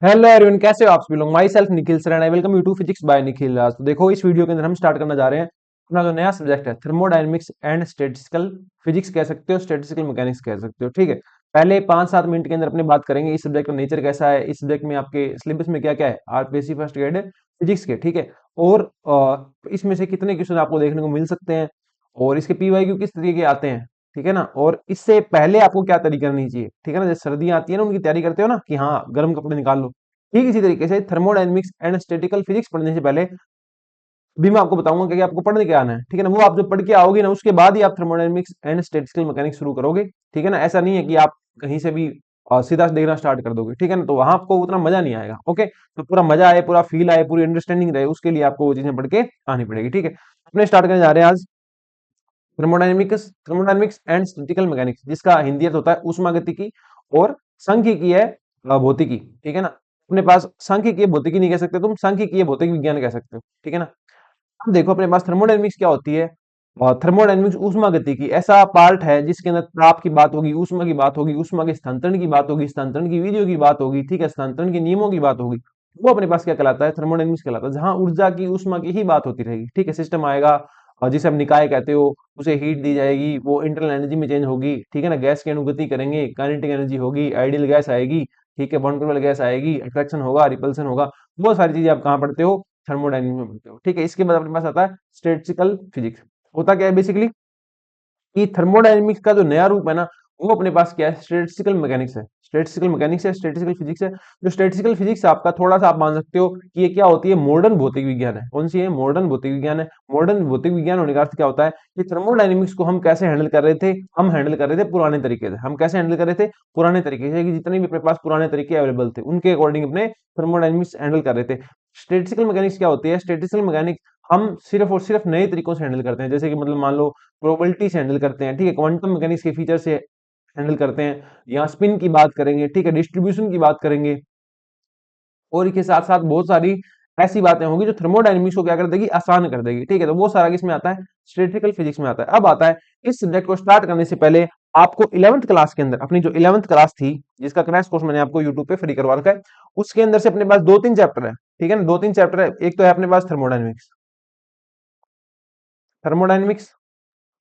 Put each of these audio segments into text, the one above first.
Hello everyone, कैसे हो आप सभी लोग। Myself Nikhil sir and I welcome you to physics by Nikhil Raj. तो देखो, इस वीडियो के अंदर हम स्टार्ट करना जा रहे हैं अपना जो नया सब्जेक्ट है, थर्मोडायनेमिक्स एंड स्टैटिस्टिकल फिजिक्स कह सकते हो, स्टैटिस्टिकल मैकेनिक्स कह सकते हो। ठीक है, पहले 5-7 मिनट के अंदर अपने बात करेंगे इस सब्जेक्ट का नेचर कैसा है, इस सब्जेक्ट में आपके सिलेबस में क्या क्या है, आरपीएससी फर्स्ट ग्रेड फिजिक्स के। ठीक है, और इसमें से कितने क्वेश्चन आपको देखने को मिल सकते हैं और इसके पीवाईक्यू किस तरीके के आते हैं। ठीक है ना, और इससे पहले आपको क्या तैयारी करनी चाहिए। ठीक है ना, जैसे सर्दियां आती है ना, उनकी तैयारी करते हो ना कि हाँ गर्म कपड़े निकाल लो, ठीक इसी तरीके से थर्मोडायनेमिक्स एंड स्टैटिकल फिजिक्स पढ़ने से पहले भी मैं आपको बताऊंगा कि आपको पढ़ने क्या आना है। ठीक है ना, वो आप जब पढ़ के आओगे ना, उसके बाद ही आप थर्मोडायनेमिक्स एंड स्टैटिस्टिकल मैकेनिक्स शुरू करोगे। ठीक है ना, ऐसा नहीं है कि आप कहीं से भी सीधा देखना स्टार्ट कर दोगे। ठीक है ना, तो वहां आपको उतना मजा नहीं आएगा। ओके, तो पूरा मजा आए, पूरा फील आए, पूरी अंडरस्टैंडिंग रहे, उसके लिए आपको वो चीजें पढ़ के आनी पड़ेगी। ठीक है, अपने स्टार्ट करने जा रहे हैं आज thermodynamics thermodynamics and statistical mechanics, जिसका हिंदी अर्थ होता है ऊष्मागतिकी और सांख्यिकी है भौतिकी। ठीक है ना, अपने पास सांख्यिकीय भौतिकी नहीं कह सकते तुम, सांख्यिकीय भौतिक विज्ञान कह सकते हो। ठीक है ना, अब देखो अपने पास थर्मोडायनेमिक्स क्या होती है। थर्मोडायनेमिक्स ऊष्मागतिकी ऐसा पार्ट है जिसके अंदर ताप की बात होगी, ऊष्मा की बात होगी, ऊष्मा के स्थानांतरण की बात होगी, स्थानांतरण की विधियों की बात होगी। ठीक है, स्थानांतरण के नियमों की बात होगी। वो अपने पास क्या कहलाता है, थर्मोडायनेमिक्स कहलाता है, जहां ऊर्जा की ऊष्मा की ही बात होती रहेगी। ठीक है, सिस्टम आएगा जिसे हम निकाय कहते हो, उसे हीट दी जाएगी, वो इंटरनल एनर्जी में चेंज होगी। ठीक है ना, गैस की अनुगति करेंगे, काइनेटिक एनर्जी होगी, आइडियल गैस आएगी। ठीक है, बॉन्ड गैस आएगी, अट्रैक्शन होगा, रिपल्सन होगा। वो सारी चीजें आप कहाँ पढ़ते हो, थर्मोडायनेमिक्स में पढ़ते हो। ठीक है, इसके बाद अपने पास आता है स्टैटिस्टिकल फिजिक्स। होता क्या है बेसिकली कि थर्मोडायनेमिक्स का जो नया रूप है ना, वो अपने पास क्या है, स्टैटिस्टिकल मैकेनिक्स है। स्टैटिस्टिकल मैकेनिक्स है, स्टैटिस्टिकल फिजिक्स है। जो स्टैटिस्टिकल फिजिक्स है आपका, थोड़ा सा आप मान सकते हो कि ये क्या होती है, मॉडर्न भौतिक विज्ञान है। कौन सी है, मॉडर्न भौतिक विज्ञान है। मॉडर्न भौतिक विज्ञान होने का अर्थ क्या होता है कि थर्मोडायनेमिक्स को हम कैसे हैंडल कर रहे थे, हम हैंडल कर रहे थे पुराने तरीके से। हम कैसे हैंडल कर रहे थे, पुराने तरीके से, कि जितने भी अपने पास पुराने तरीके अवेलेबल थे उनके अकॉर्डिंग अपने थर्मोडायनेमिक्स हैंडल कर रहे थे। स्टैटिस्टिकल मैकेनिक्स क्या होती है, स्टैटिस्टिकल मैकेनिक्स हम सिर्फ और सिर्फ नए तरीकों से हैंडल करते हैं। जैसे कि मतलब मान लो प्रोबेबिलिटी से हैंडल करते हैं। ठीक है, क्वांटम मैकेनिक्स के फीचर से हैंडल करते हैं, यहाँ स्पिन की बात करेंगे। ठीक है, डिस्ट्रीब्यूशन की बात करेंगे, और इसके साथ साथ बहुत सारी ऐसी बातें होंगी जो थर्मोडायनेमिक्स को क्या कर देगी, आसान कर देगी। ठीक है, तो वो सारा किसमें आता है, स्टैटिस्टिकल फिजिक्स में आता है। अब आता है इस सब्जेक्ट को स्टार्ट करने से पहले आपको 11th क्लास के अंदर, अपनी जो 11th क्लास थी, जिसका क्रैश कोर्स मैंने आपको यूट्यूब पे फ्री करवा रखा है, उसके अंदर से अपने पास 2-3 चैप्टर है। ठीक है ना, 2-3 चैप्टर है। एक तो है अपने पास थर्मोडायनेमिक्स, थर्मोडायनेमिक्स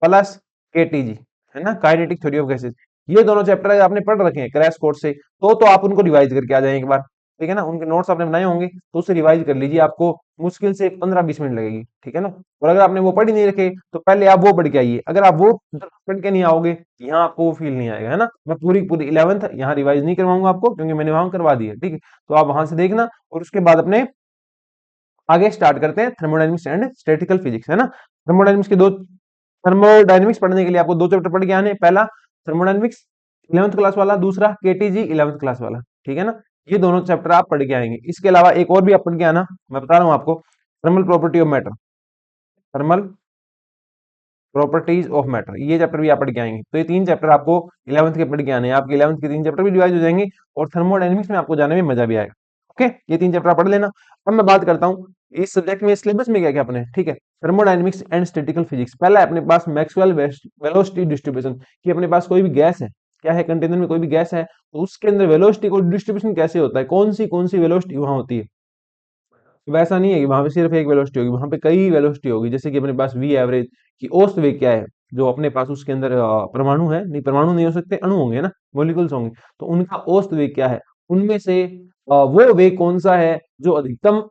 प्लस केटीजी, है ना, काइनेटिक थ्योरी ऑफ गैसेस। ये दोनों चैप्टर आपने पढ़ रखे हैं क्रैश कोर्स से, तो आप उनको रिवाइज करके आ जाएं एक बार। ठीक है ना, उनके नोट्स आपने बनाए होंगे तो उसे रिवाइज कर लीजिए, आपको मुश्किल से 15-20 मिनट लगेगी। ठीक है ना, और अगर आपने वो पढ़ ही नहीं रखे तो पहले आप वो पढ़ के आइए। अगर आप वो पढ़ के नहीं आओगे, यहाँ आपको वो फील नहीं आएगा। है ना, मैं पूरी पूरी 11th यहाँ रिवाइज नहीं करवाऊंगा आपको, क्योंकि मैंने वहां करवा दी है। ठीक है, तो आप वहां से देखना और उसके बाद अपने आगे स्टार्ट करते हैं थर्मोडायनेमिक्स एंड स्टैटिस्टिकल फिजिक्स। है ना, थर्मोडायनेमिक्स के दो, थर्मोडायनेमिक्स पढ़ने के लिए आपको दो चैप्टर पढ़ के आने हैं। पहला थर्मोडायनेमिक्स 11th क्लास वाला, दूसरा केटीजी 11th क्लास वाला। ठीक है ना, ये दोनों चैप्टर आप पढ़ के आएंगे। इसके अलावा एक और भी आप पढ़ के आना, मैं बता रहा हूँ आपको, thermal property of matter, thermal properties of matter, ये चैप्टर भी आप पढ़ के आएंगे। तो ये 3 चैप्टर आपको 11th के पढ़ के आने हैं, आपके 11th के 3 चैप्टर भी रिवाइज हो जाएंगे और थर्मोडायनेमिक्स में आपको जाने में मजा भी आएगा। ओके, ये 3 चैप्टर आप पढ़ लेना। अब मैं बात करता हूँ इस सब्जेक्ट में सिलेबस में क्या क्या अपने। ठीक है, थर्मोडायनेमिक्स एंड स्टैटिस्टिकल फिजिक्स, पहला है अपने पास मैक्सवेल वेलोसिटी डिस्ट्रीब्यूशन, कि अपने पास कोई भी गैस है, क्या है, कंटेनर में कोई भी गैस है, तो उसके अंदर वेलोसिटी को डिस्ट्रीब्यूशन कैसे होता है, कौन सी वेलोसिटी वहां होती है। वैसा नहीं है कि वहां पे सिर्फ एक वेलोसिटी होगी, वहां पे कई वेलोसिटी होगी। जैसे कि अपने पास वी एवरेज की औसत वेग क्या है, जो अपने पास उसके अंदर परमाणु है, नहीं परमाणु नहीं हो सकते, अणु होंगे ना, मॉलिक्यूल्स होंगे, तो उनका औसत वेग क्या है, उनमें से वो वेग कौन सा है जो अधिकतम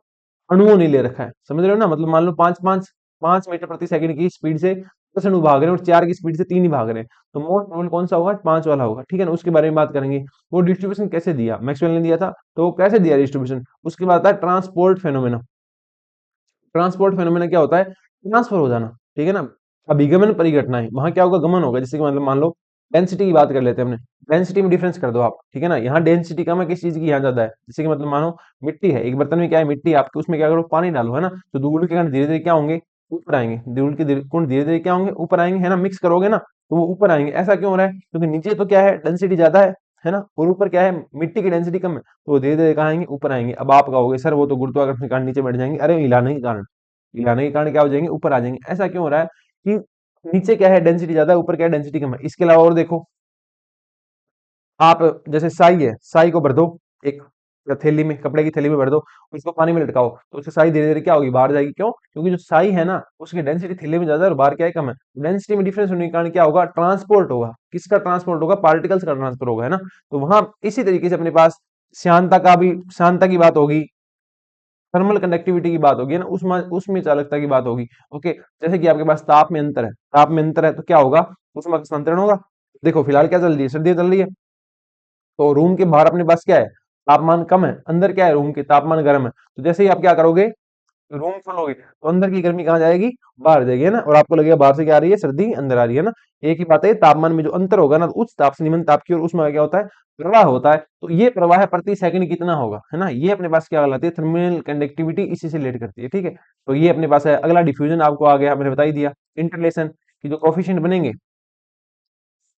अणुओं ने ले रखा है। समझ रहे हो ना, मतलब मान लो 5 मीटर प्रति सेकंड की स्पीड से 10 अणु भाग रहे हैं और 4 की स्पीड से 3 ही भाग रहे हैं, तो मोस्ट प्रोबेबल कौन सा होगा, 5 वाला होगा। ठीक है ना, उसके बारे में बात करेंगे। वो डिस्ट्रीब्यूशन कैसे दिया, मैक्सवेल ने दिया था, तो वो कैसे दिया डिस्ट्रीब्यूशन। उसके बाद आता है ट्रांसपोर्ट फेनोमेना। ट्रांसपोर्ट फेनोमेना क्या होता है, ट्रांसफर हो जाना। ठीक है ना, अभिगमन परिघटना है, वहां क्या होगा, गमन होगा। जैसे कि मतलब मान लो डेंसिटी की बात कर लेते हैं अपने, डेंसिटी में डिफरेंस कर दो आप। ठीक है ना, यहाँ डेंसिटी कम है किस चीज की, यहाँ ज्यादा है। जैसे कि मतलब मानो मिट्टी है, एक बर्तन में क्या है, मिट्टी, आपके उसमें क्या करो, पानी डालो, है ना, तो धूल के कण धीरे धीरे क्या होंगे, ऊपर आएंगे। धूल के कण धीरे धीरे क्या होंगे, ऊपर आएंगे। है ना, मिक्स करोगे ना तो वो ऊपर आएंगे। ऐसा क्यों हो रहा है, क्योंकि नीचे तो क्या है, डेंसिटी ज्यादा है ना, और ऊपर क्या है, मिट्टी की डेंसिटी कम है, तो वो धीरे धीरे कहाँ आएंगे, ऊपर आएंगे। अब आप कहोगे सर वो तो गुरुत्वाकर्षण के कारण नीचे बैठ जाएंगे, अरे हिलाने के कारण, हिलाने के कारण क्या हो जाएंगे, ऊपर आ जाएंगे। ऐसा क्यों हो रहा है कि नीचे क्या है, डेंसिटी ज्यादा है, ऊपर क्या है, डेंसिटी कम है। इसके अलावा और देखो, आप जैसे साई है, साई को भर दो एक, या थैली में, कपड़े की थैली में भर दो, उसको पानी में लटकाओ, तो उसकी साई धीरे धीरे क्या होगी, बाहर जाएगी। क्यों? क्योंकि जो साई है ना, उसकी डेंसिटी थैली में ज्यादा है और बाहर क्या है, कम है। डेंसिटी में डिफरेंस होने के कारण क्या होगा, ट्रांसपोर्ट होगा। किसका ट्रांसपोर्ट होगा, पार्टिकल्स का ट्रांसफर होगा, है ना। तो वहां इसी तरीके से अपने पास श्यानता की बात होगी, थर्मल कंडक्टिविटी की बात होगी, है ना, उसमें चालकता की बात होगी। ओके, जैसे कि आपके पास ताप में अंतर है, ताप में अंतर है तो क्या होगा, उसमें हस्तांतरण होगा। देखो फिलहाल क्या चल रही है, सर्दी चल रही है, तो रूम के बाहर अपने पास क्या है, तापमान कम है, अंदर क्या है, रूम के तापमान गर्म है। तो जैसे ही आप क्या करोगे, रूम खोलोगे, तो अंदर की गर्मी कहाँ जाएगी, बाहर जाएगी, है ना। और आपको लगेगा बाहर से क्या आ रही है, सर्दी अंदर आ रही है ना। एक ही बात है, तापमान में जो अंतर होगा ना, तो उच्च ताप से निम्न ताप की ओर उसमें क्या होता है, प्रवाह होता है। तो ये प्रवाह प्रति सेकंड कितना होगा, है ना, ये अपने पास क्या कहलाती है, थर्मल कंडक्टिविटी, इसी से रिलेट करती है। ठीक है, तो ये अपने पास है। अगला डिफ्यूजन आपको आ गया, मैंने बता ही दिया। इंटरलेशन की जो कोफिशिएंट बनेंगे,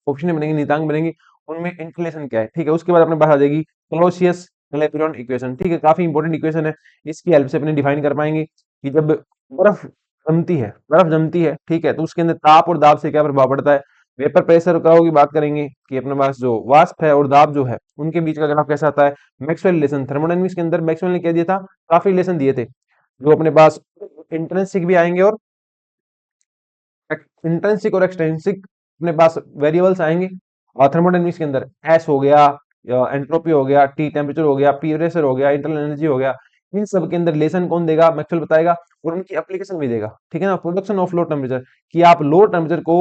कोफिशिएंट बनेंगे, नियतांक बनेंगे, उनमें इंटरलेशन क्या है। ठीक है, उसके बाद अपने पास आ जाएगी क्लोसियस क्लैपेरॉन इक्वेशन। ठीक है, काफी इंपॉर्टेंट इक्वेशन है, इसकी हेल्प से अपने डिफाइन कर पाएंगे कि जब बर्फ बर्फ जमती है, ठीक है, तो उसके अंदर ताप और दाब से क्या प्रभाव पड़ता है। वेपर प्रेशर कर्व की बात करेंगे कि अपने पास जो वाष्प है और दाब जो है, उनके बीच का ग्राफ कैसा आता है। मैक्सवेल रिलेशन, थर्मोडायनामिक्स के अंदर मैक्सवेल ने क्या दिया था, काफी रिलेशन दिए थे, जो अपने पास इंट्रिंसिक भी आएंगे और इंट्रिंसिक और एक्सट्रिंसिक अपने पास वेरिएबल्स आएंगे। और थर्मोडायनामिक्स के अंदर एस हो गया, एंट्रोपी हो गया, टी टेम्परेचर हो गया, पी प्रेशर हो गया, इंटरनल एनर्जी हो गया, इन सब के अंदर रिलेशन कौन देगा, मैक्सवेल बताएगा, और उनकी एप्लीकेशन भी देगा। ठीक है ना, प्रोडक्शन ऑफ लो टेम्परेचर, कि आप लो टेम्परेचर को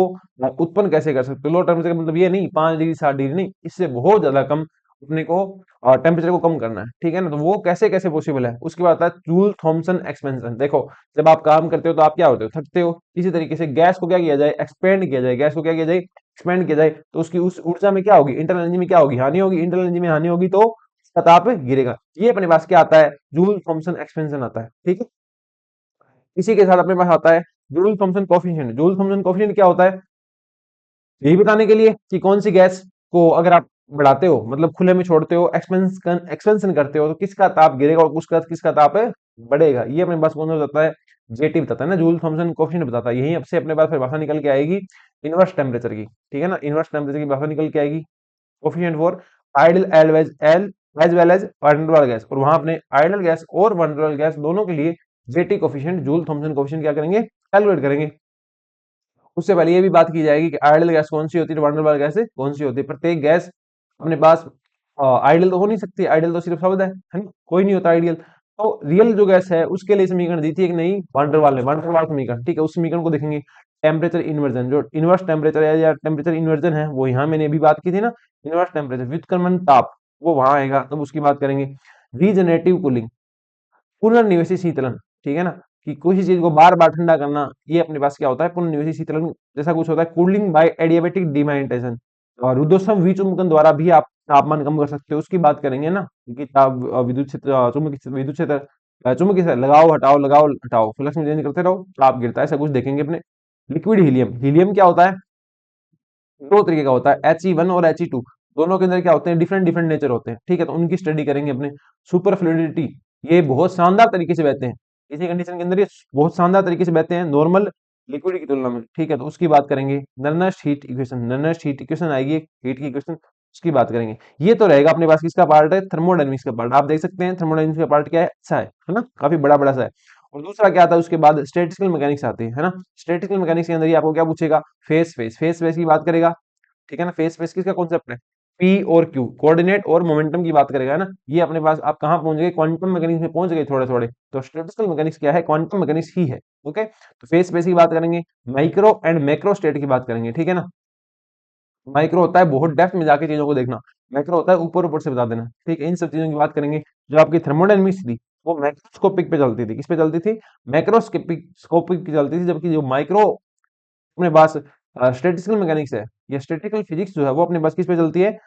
उत्पन्न कैसे कर सकते हो। लो टेम्परेचर का मतलब ये नहीं 5 डिग्री 7 डिग्री नहीं, इससे बहुत ज्यादा कम अपने को टेम्परेचर को कम करना है। ठीक है ना, तो वो कैसे कैसे पॉसिबल है। उसके बाद आता है जूल थॉमसन एक्सपेंशन। देखो, जब आप काम करते हो तो आप क्या होते हो, थकते हो। इसी तरीके से गैस को क्या किया जाए, एक्सपेंड किया जाए, गैस को क्या किया जाए, एक्सपेंड किया जाए, तो उसकी उस ऊर्जा में क्या होगी, इंटरनल एनर्जी में क्या होगी, हानि होगी। इंटरनल एनर्जी में हानि होगी तो उसका ताप गिरेगा। ये अपने पास क्या आता है, जूल थॉमसन एक्सपेंशन आता है। ठीक है, इसी के साथ अपने पास आता है Joule Thomson coefficient. Joule Thomson coefficient क्या होता है, यही बताने के लिए कि कौन सी गैस को अगर आप बढ़ाते हो, मतलब खुले में छोड़ते हो, एक्सपेंशन करते हो, तो किसका ताप गिरेगा और उसका किसका ताप बढ़ेगा। ये अपने पास कौन सा बताता है, जेटी बताता है ना, जूल थॉमसन कोफिशिएंट बताता है। यही अब से अपने पास फिर भाषा निकल के आएगी इनवर्स टेम्परेचर की। ठीक है ना, इनवर्स टेम्परेचर की भाषा निकल के आएगी, coefficient for ideal as well as Van der Waals gas. और वहां अपने आइडल गैस और वंडरवाल गैस दोनों के लिए JT coefficient, Joule Thomson coefficient क्या करेंगे, कैलकुलेट करेंगे। उससे पहले ये भी बात की जाएगी कि आइडल गैस कौन सी होती है, वंडरवाल गैस कौन सी होती है। प्रत्येक गैस अपने पास आइडल तो हो नहीं सकती, आइडल तो सिर्फ शब्द है ना, कोई नहीं होता आइडियल। तो रियल जो गैस है उसके लिए समीकरण दी थी एक नई वंडरवाल ने, वंडरवाल समीकरण। ठीक है, उस समीकरण को देखेंगे। टेम्परेचर इन्वर्जन, जो इनवर्स टेम्परेचर है या टेम्परेचर इन्वर्जन है, वो यहाँ मैंने अभी बात की थी ना, इनवर्स टेम्परेचर व्युत्क्रमण ताप, वो वहां आएगा, तब उसकी बात करेंगे। रीजनरेटिव कूलिंग, पुनर्निवेशी शीतलन। ठीक है ना, कि किसी चीज को बार बार ठंडा करना, ये अपने पास क्या होता है, पुनर्निवेशी शीतलन जैसा कुछ होता है। कूलिंग बाय एडियाबेटिक डिमाइटेशन, और रुद्धोष्म विचुंबकन द्वारा भी आप तापमान कम कर सकते हो, उसकी बात करेंगे ना, कि ताप विद्युत क्षेत्र विद्युत क्षेत्र चुंबकीय क्षेत्र लगाओ हटाओ, फ्लक्स में चेंज करते रहो, ताप गिरता है, ऐसा कुछ देखेंगे अपने। लिक्विड हीलियम, हीलियम क्या होता है, दो तरीके का होता है, He1 और He2, दोनों के अंदर क्या होते हैं, डिफरेंट डिफरेंट नेचर होते हैं। ठीक है, तो उनकी स्टडी करेंगे अपने। सुपर फ्लूइडिटी, ये बहुत शानदार तरीके से बहते हैं, इसी कंडीशन के अंदर ये बहुत शानदार तरीके से बहते हैं नॉर्मल लिक्विड की तुलना में। ठीक है, तो उसकी बात करेंगे। नर्नेस्ट हीट इक्वेशन, नर्नेस्ट हीट इक्वेशन आएगी एक हीट की इक्वेशन, उसकी बात करेंगे। ये तो रहेगा अपने पास किसका पार्ट है, थर्मोडायनेमिक्स का पार्ट। आप देख सकते हैं थर्मोडायनेमिक्स का पार्ट क्या है, अच्छा है ना, काफी बड़ा बड़ा सा है। और दूसरा क्या आता है उसके बाद, स्टैटिस्टिकल मैकेनिक्स आती है ना। स्टैटिस्टिकल मैकेनिक्स के अंदर ये आपको क्या पूछेगा, फेस की बात करेगा। ठीक है ना, फेस फेस किसका कॉन्सेप्ट है, पी और क्यू, कोऑर्डिनेट और मोमेंटम की बात करेगा, है ना। ये अपने पास आप कहाँ पहुंच गए, क्वांटम मैकेनिक्स में पहुंच गए थोड़े थोड़े। तो स्टैटिस्टिकल मैकेनिक्स क्या है, क्वांटम मैकेनिक्स ही है। ओके, तो फेस फेस की बात करेंगे। माइक्रो एंड मैक्रो स्टेट की बात करेंगे। ठीक है ना, माइक्रो होता है बहुत डेप्थ में जाके चीजों को देखना, मैक्रो होता है ऊपर ऊपर से बता देना। ठीक है, इन सब चीजों की बात करेंगे। जो आपकी थर्मोडायनेमिक्स थी, वो मैक्रोस्कोपिक पे चलती थी, किस पे चलती थी, मैक्रोस्कोपिक की चलती थी। जबकि जो माइक्रो अपने पास स्टैटिस्टिकल मैकेनिक्स है, या स्टैटिस्टिकल फिजिक्स जो है, वो अपने पास किस पे चलती है,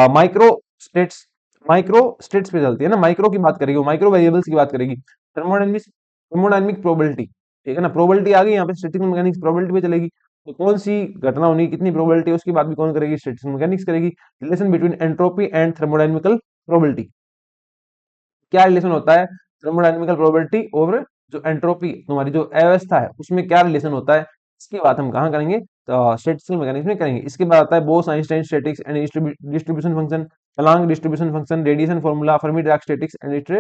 माइक्रो स्टेट्स माइक्रो स्टेट्स पे चलती है ना। माइक्रो की बात करेगी, माइक्रो वेरिएबल्स की बात करेगी। थर्मोडायनेमिक प्रोबेबिलिटी, ठीक है ना, प्रोबेबिलिटी आ गई यहाँ पे, स्टैटिस्टिकल मैकेनिक्स प्रोबेबिलिटी पे चलेगी। तो कौन सी घटना होनी, कितनी प्रोबेबिलिटी है, उसकी बात भी कौन करेगी, स्टैटिस्टिकल मैकेनिक्स करेगी। Relation between entropy and thermodynamical probability, क्या रिलेशन होता है थर्मोडायनेमिकल प्रोबेबिलिटी और जो एंट्रोपी तुम्हारी जो अव्यवस्था है, उसमें क्या रिलेशन होता है, इसकी बात हम कहाँ करेंगे, तो स्टैटिस्टिकल मैकेनिक्स में करेंगे। इसके बाद आता है Bose Einstein statics and distribution function. Along distribution function, radiation formula, Fermi Dirac statics and it's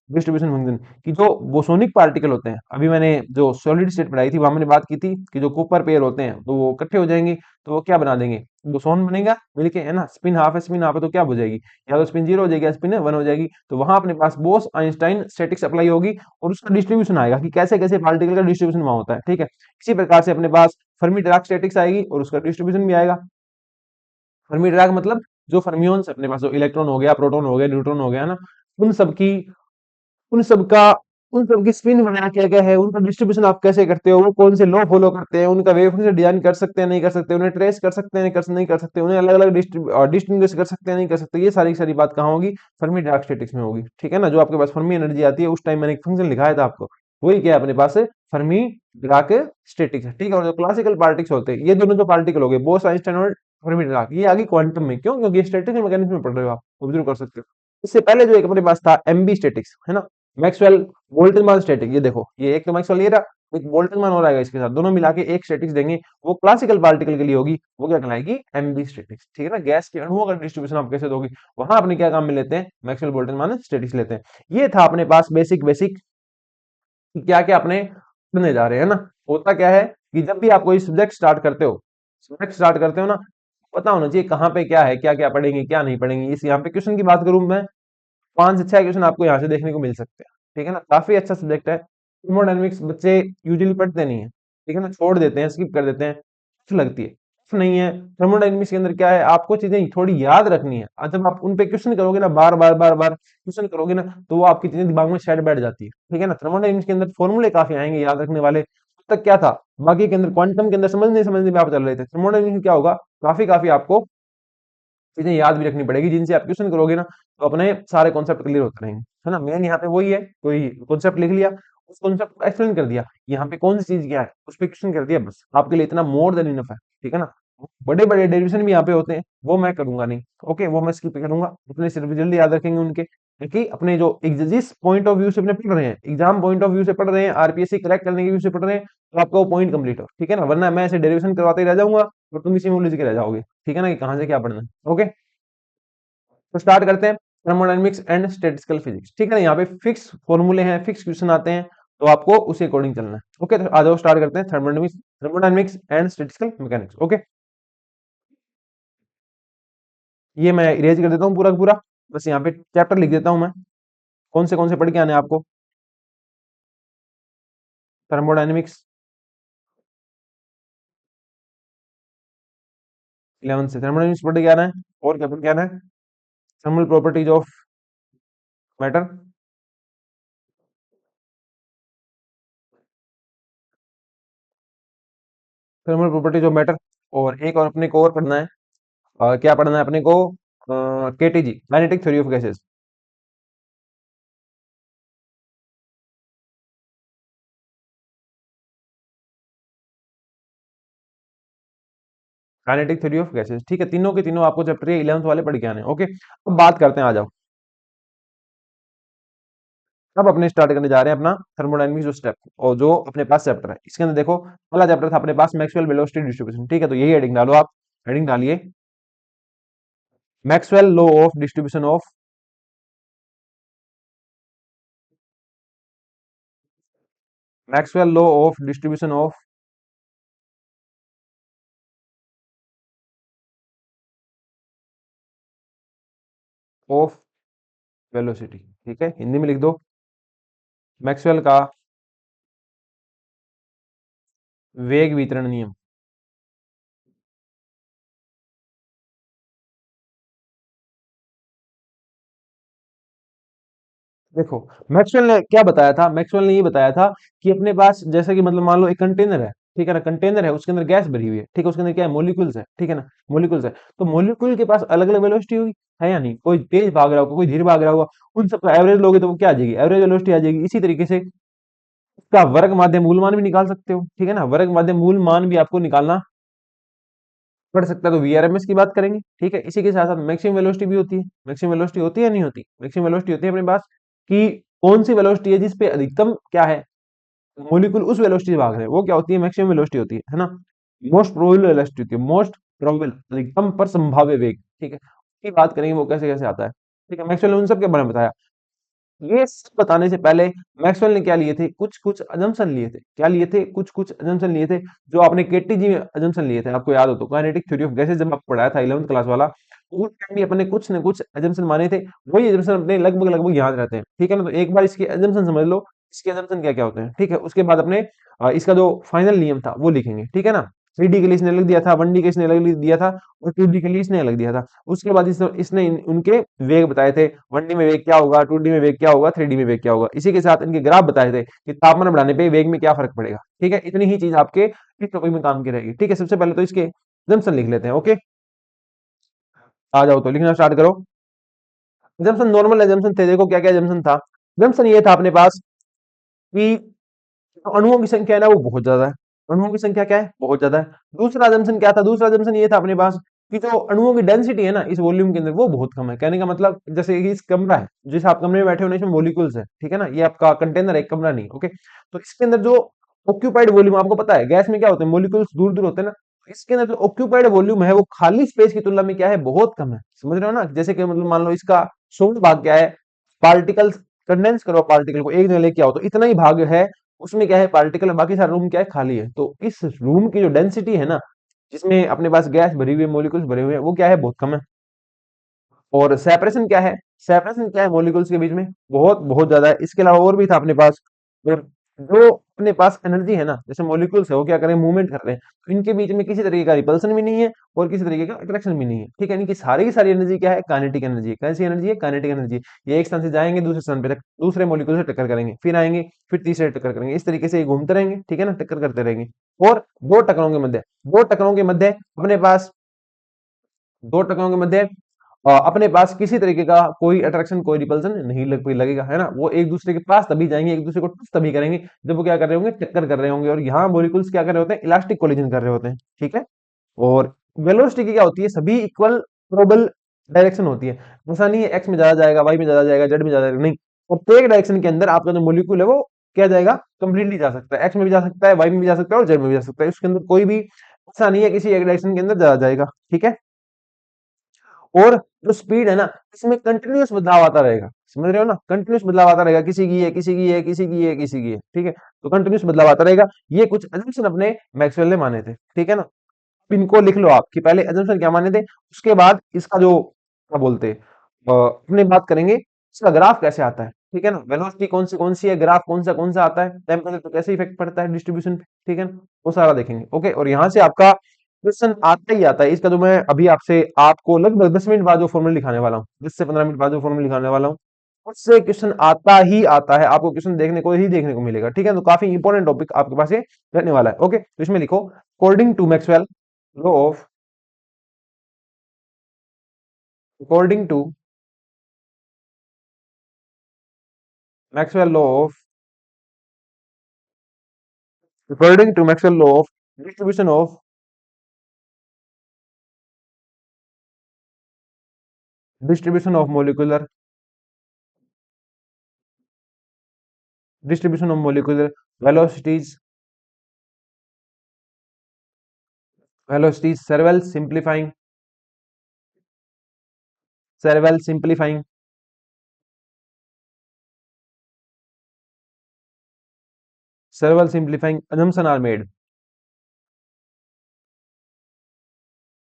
distribution function. कि जो बोसोनिक पार्टिकल होते हैं, अभी मैंने जो सॉलिड स्टेट पढ़ाई थी वहां मैंने बात की थी कि जो कॉपर पेयर होते हैं तो वो इकट्ठे हो जाएंगे, तो वो क्या बना देंगे, बोसोन बनेगा मिलके, है ना। स्पिन हाफ है तो क्या हो जाएगी, या तो स्पिन जीरो हो जाएगी या स्पिन वन हो जाएगी। तो वहां अपने पास बोस आइंस्टाइन स्टैटिक्स अप्लाई होगी और उसका डिस्ट्रीब्यूशन आएगा कि कैसे कैसे पार्टिकल का डिस्ट्रीब्यूशन वहां होता है, ठीक है। इसी प्रकार से अपने पास फर्मी डिराक स्टैटिक्स आएगी और उसका डिस्ट्रीब्यूशन भी आएगा। फर्मी डिराक मतलब जो फर्मियंस अपने पास, जो इलेक्ट्रॉन हो गया, प्रोटॉन हो गया, न्यूट्रॉन हो गया ना, उन सब की उन सब का उन सब की स्पिन वगैरह क्या क्या है, उनका डिस्ट्रीब्यूशन आप कैसे करते हो, वो कौन से लॉ फॉलो करते हैं, उनका वेव फंक्शन डिजाइन कर सकते हैं नहीं कर सकते, उन्हें ट्रेस कर सकते हैं नहीं कर सकते, उन्हें अलग अलग डिस्टिंग्विश कर सकते हैं नहीं कर सकते, ये सारी सारी बात कहाँ होगी, फर्मी डार्क स्टैटिक्स में होगी, ठीक है ना। जो आपके पास फर्मी एनर्जी आती है उस टाइम मैंने एक फंक्शन लिखाया था आपको, वही क्या है अपने पास फर्मी डिराक स्टैटिक्स है, ठीक है। और जो क्लासिकल पार्टिकल्स होते हैं, ये दोनों जो पार्टिकल हो गए बोस आइंस्टाइन और फर्मी डिराक, ये आगे क्वांटम में, क्यों, क्योंकि स्टैटिक्स मैकेनिक्स में पढ़ रहे हो आप, ऑब्जर्व कर सकते हो। इससे पहले जो एक अपने पास था एमबी स्टैटिक्स, है ना, मैक्सवेल बोल्टजमान स्टैटिक, ये देखो ये एक तो मैक्सवेल ये रहा, एक बोल्टजमान हो रहेगा इसके साथ, दोनों मिला के एक स्टैटिक्स देंगे, वो क्लासिकल पार्टिकल के लिए होगी, वो क्या कहलाएगी, एमबी स्टैटिक्स, ठीक है ना। गैस के अणुओं का डिस्ट्रीब्यूशन आप कैसे दोगे, वहां अपने क्या काम में लेते हैं, मैक्सवेल बोल्टजमान स्टैटिक्स लेते हैं। ये था अपने पास बेसिक बेसिक क्या क्या अपने पढ़ने जा रहे हैं ना। होता क्या है कि जब भी आप कोई सब्जेक्ट स्टार्ट करते हो ना, पता होना चाहिए कहाँ पे क्या है, क्या क्या पढ़ेंगे क्या नहीं पढ़ेंगे। इस यहाँ पे क्वेश्चन की बात करूं मैं, 5 से 6 क्वेश्चन आपको यहाँ से देखने को मिल सकते हैं, ठीक है ना। काफी अच्छा सब्जेक्ट है। थर्मोडायनेमिक्स बच्चे यूजुअली पढ़ते नहीं है, ठीक है ना, छोड़ देते हैं, स्किप कर देते हैं, टफ लगती है, टफ नहीं है। थर्मोडायनेमिक्स के अंदर क्या है, आपको चीजें थोड़ी याद रखनी है, और जब आप उन पे क्वेश्चन करोगे ना, बार बार बार बार क्वेश्चन करोगे ना, तो वो आपकी चीजें दिमाग में सेट बैठ जाती है, ठीक है ना। थर्मोडायनेमिक्स के अंदर फॉर्मूले काफी आएंगे याद रखने वाले। अब तक क्या था, बाकी के अंदर क्वांटम के अंदर समझने समझने में आप चल रहे थे, थर्मोडायनेमिक्स में क्या होगा, काफी काफी आपको चीजें याद भी रखनी पड़ेगी, जिनसे आप क्वेश्चन करोगे ना तो अपने सारे कॉन्सेप्ट क्लियर होते रहेंगे, है ना। मेन यहाँ पे वही है, कोई कॉन्सेप्ट लिख लिया, उस कॉन्सेप्ट को एक्सप्लेन कर दिया, यहाँ पे कौन सी चीज क्या है उस पर क्वेश्चन कर दिया, बस आपके लिए इतना मोर देन इनफ है, ठीक है ना। बड़े बड़े डेरिवेशन भी यहाँ पे होते हैं, वो मैं करूंगा नहीं, ओके, वो मैं स्किप करूंगा, अपने सिर्फ जल्दी याद रखेंगे उनके, क्योंकि अपने जो जिस पॉइंट ऑफ व्यू से अपने पढ़ रहे हैं, एग्जाम पॉइंट ऑफ व्यू से पढ़ रहे हैं, आरपीएससी क्रैक करने के व्यू से पढ़ रहे हैं, तो आपका वो पॉइंट कंप्लीट हो, ठीक है ना। वरना मैं ऐसे डेरिवेशन करवाते ही रह जाऊंगा और तुम इसी में उलझ के रह जाओगे, ठीक है ना, कि कहाँ से क्या पढ़ना है, ओके। तो स्टार्ट करते हैं, थर्मोडायनेमिक्स एंड स्टैटिस्टिकल फिजिक्स, ठीक है ना। यहाँ पे फिक्स फॉर्मूले हैं, फिक्स क्वेश्चन आते हैं, तो आपको उसी अकॉर्डिंग चलना है, ओके। तो आ जाओ स्टार्ट करते हैं, thermodynamics and statistical mechanics, okay. ये मैं इरेज कर देता हूँ पूरा का पूरा, बस यहाँ पे चैप्टर लिख देता हूँ मैं, कौन से पढ़ के आने हैं आपको। थर्मोडायनेमिक्स 11 से थर्मोडायनेमिक्स पढ़ के आना है, और क्या पढ़ के आना है, thermal properties of matter, thermal properties of matter. और एक और अपने को और पढ़ना है, क्या पढ़ना है अपने को, KTG kinetic theory of gases, kinetic theory of gases, ठीक है। तीनों के तीनों आपको चैप्टर 11th वाले पढ़ के आने हैं, ओके। अब बात करते हैं, आ जाओ। अब अपने स्टार्ट करने जा रहे हैं अपना थर्मोडायनेमिक्स जो स्टेप, और जो अपने पास चैप्टर है इसके अंदर देखो, पहला चैप्टर था अपने पास मैक्सवेल वेलोसिटी डिस्ट्रीब्यूशन, ठीक है। तो यही हेडिंग डालो आप, हेडिंग डालिए Maxwell law of distribution of, Maxwell law of distribution of velocity, ठीक है, हिंदी में लिख दो, मैक्सवेल का वेग वितरण नियम। देखो मैक्सवेल ने क्या बताया था, मैक्सवेल ने ये बताया था कि अपने पास जैसे कि मतलब मान लो एक कंटेनर है, ठीक है ना, कंटेनर है, उसके अंदर गैस भरी हुई है, ठीक है, उसके अंदर क्या है, मोलिक्यूल्स है, ठीक है ना, मोलिक्यूल्स है। तो मोलिक्यूल के पास अलग अलग वेलोसिटी होगी, है या नहीं, कोई तेज भाग रहा होगा, कोई धीरे भाग रहा होगा, उन सबका एवरेज लोगे तो वो क्या आ जाएगी, एवरेज वेलोसिटी आ जाएगी। इसी तरीके से उसका वर्ग माध्य मूल मान भी निकाल सकते हो, ठीक है ना, वर्ग माध्य मूल मान भी आपको निकालना पड़ सकता है, तो वीआरएमएस की बात करेंगे, ठीक है। इसी के साथ साथ मैक्सिमम वेलोसिटी भी होती है, मैक्सिमम वेलोसिटी होती है या नहीं होती, मैक्सिमम वेलोसिटी होती है अपने पास, कि कौन सी वेलोसिटी है जिसपे अधिकतम क्या है, मोलिक्यूल उस वेलोसिटी से भाग रहे हैं, वो क्या होती है, मैक्सिमम वेलोसिटी होती है ना। मोस्ट प्रोबेबल वेलोसिटी होती है, मोस्ट प्रोबेबल अधिकतम पर संभाव्य वेग, ठीक है। की बात करेंगे वो कैसे कैसे आता है। ठीक है, मैक्सवेल ने उन सब के बारे में बताया। ये सब बताने से पहले मैक्सवेल ने क्या लिए थे, कुछ कुछ अजम्पशन लिए थे। क्या लिए थे? कुछ कुछ अजम्पशन लिए थे, जो आपने केटीजी में अजम्पशन लिए थे, आपको याद हो तो, काइनेटिक थ्योरी ऑफ गैसेस जब आप पढ़ाया था 11th क्लास वाला, तो उस टाइम भी अपने कुछ न कुछ अजम्पशन माने थे। वही अजम्पशन अपने लगभग लगभग याद रहते हैं। ठीक है ना, तो एक बार इसके अजम्पशन समझ लो, इसके अजम्पशन क्या क्या होते हैं। ठीक है, उसके बाद अपने इसका जो फाइनल नियम था वो लिखेंगे। ठीक है ना, 3D के लिए इसने अलग दिया था, 1D के इसने अलग दिया था, और 2D के लिए इसने अलग दिया था। उसके बाद इसने उनके वेग बताए थे, 1D में वेग क्या होगा, 2D में वेग क्या होगा, 3D में वेग क्या होगा। इसी के साथ इनके ग्राफ बताए थे कि तापमान बढ़ाने पे वेग में क्या फर्क पड़ेगा। ठीक है, इतनी ही चीज आपके इस टॉपिक में काम की रहेगी। ठीक है, सबसे पहले तो इसके जंक्शन लिख लेते हैं। ओके, आ जाओ तो लिखना स्टार्ट करो। जंक्शन नॉर्मल एजम्पशन थे, देखो क्या क्या जंक्शन था। जंक्शन ये था अपने पास कि जो अणुओं की संख्या है ना वो बहुत ज्यादा है। अणुओं की संख्या क्या है? बहुत ज्यादा है। दूसरा जंक्शन क्या था? दूसरा जंक्शन ये था अपने पास कि जो अणुओं की डेंसिटी है ना इस वॉल्यूम के अंदर वो बहुत कम है। कहने का मतलब जैसे कि इस कमरा है, जिस आप कमरे में बैठे हो ना, इसमें मॉलिक्यूल्स है। ठीक है ना, ये आपका कंटेनर है, एक कमरा नहीं। ओके, तो इसके अंदर जो ऑक्यूपाइड वॉल्यूम, आपको पता है गैस में क्या होते हैं, मॉलिक्यूल्स दूर दूर होते हैं ना, इसके अंदर जो ऑक्यूपाइड वॉल्यूम है वो खाली स्पेस की तुलना में क्या है, बहुत कम है। समझ रहे हो ना, जैसे कि मतलब मान लो इसका 100 भाग क्या है, पार्टिकल्स, कंडेंस करो पार्टिकल को एक जगह लेके आओ तो इतना ही भाग है, उसमें क्या है पार्टिकल है, बाकी सारा रूम क्या है, खाली है। तो इस रूम की जो डेंसिटी है ना, जिसमें अपने पास गैस भरी हुई है, मॉलिक्यूल्स भरे हुए हैं, वो क्या है, बहुत कम है। और सेपरेशन क्या है? सेपरेशन क्या है मॉलिक्यूल्स के बीच में, बहुत बहुत ज्यादा है। इसके अलावा और भी था अपने पास। और जो अपने पास एनर्जी है ना, जैसे मॉलिक्यूल्स है वो क्या कर रहे हैं, मूवमेंट कर रहे हैं, तो इनके बीच में किसी तरीके का रिपल्सन भी नहीं है और किसी तरीके का अट्रैक्शन भी नहीं है। ठीक है, इनकी सारी की सारी एनर्जी क्या है, काइनेटिक एनर्जी है। कैसी एनर्जी है? Kinetic energy. ये एक स्थान से जाएंगे दूसरे स्थान पे, दूसरे मॉलिक्यूल से टक्कर करेंगे, फिर आएंगे, फिर तीसरे टक्कर करेंगे, इस तरीके से ये घूमते रहेंगे। ठीक है ना, टक्कर करते रहेंगे। और दो टक्करों के मध्य अपने पास, दो टकराओं के मध्य अपने पास किसी तरीके का कोई अट्रैक्शन, कोई रिपल्सन नहीं लगेगा, है ना। वो एक दूसरे के पास तभी जाएंगे, एक दूसरे को टच तभी करेंगे जब वो क्या कर रहे होंगे, टक्कर कर रहे होंगे। और यहाँ मॉलिक्यूल्स क्या कर रहे होते हैं, इलास्टिक कोलिजन कर रहे होते हैं। ठीक है, और वेलोसिटी की क्या होती है, सभी इक्वल प्रोबल डायरेक्शन होती है। ऐसा नहीं है एक्स में ज्यादा जाएगा, वाई में ज्यादा जाएगा, जेड में ज्यादा जाएगा, नहीं। प्रत्येक डायरेक्शन के अंदर आपका जो मॉलिक्यूल है वो क्या जाएगा, कंप्लीटली जा सकता है, एक्स में भी जा सकता है, वाई में भी जा सकता है, और जेड में भी जा सकता है। उसके अंदर कोई भी ऐसा नहीं है किसी एक डायरेक्शन के अंदर ज्यादा जाएगा। ठीक है, और जो स्पीड है ना, इसमें कंटिन्यूअस बदलाव आता रहेगा। समझ रहे हो ना, कंटिन्यूअस बदलाव आता रहेगा, किसी की है, किसी की है, किसी की है, किसी की है। ठीक है, तो कंटिन्यूअस बदलाव आता रहेगा। ये कुछ अजम्पशन अपने मैक्सवेल ने माने थे। ठीक है ना, इनको लिख लो आप कि पहले अजम्पशन क्या माने थे, उसके बाद इसका जो क्या बोलते अपने बात करेंगे इसका ग्राफ कैसे आता है। ठीक है ना, वेलोसिटी कौन सी है, ग्राफ कौन सा आता है, टेम्परेचर पे कैसे इफेक्ट पड़ता है डिस्ट्रीब्यूशन पे। ठीक है ना, वो सारा देखेंगे। ओके, और यहाँ से आपका क्वेश्चन आता ही आता है। इसका तो मैं अभी आपसे आपको लगभग 10 मिनट बाद जो फॉर्मूला लिखाने वाला हूँ, 10 से 15 मिनट बाद जो फॉर्मूला लिखाने वाला हूँ, उससे क्वेश्चन आता ही आता है। आपको क्वेश्चन देखने को मिलेगा। ठीक है, तो काफी इंपॉर्टेंट टॉपिक आपके पास ये रहने वाला है। ओके, तो इसमें लिखो, according to Maxwell law of, according to Maxwell law of, according to Maxwell law of distribution of, distribution of molecular, distribution of molecular velocities, velocities several simplifying, several simplifying assumption are made,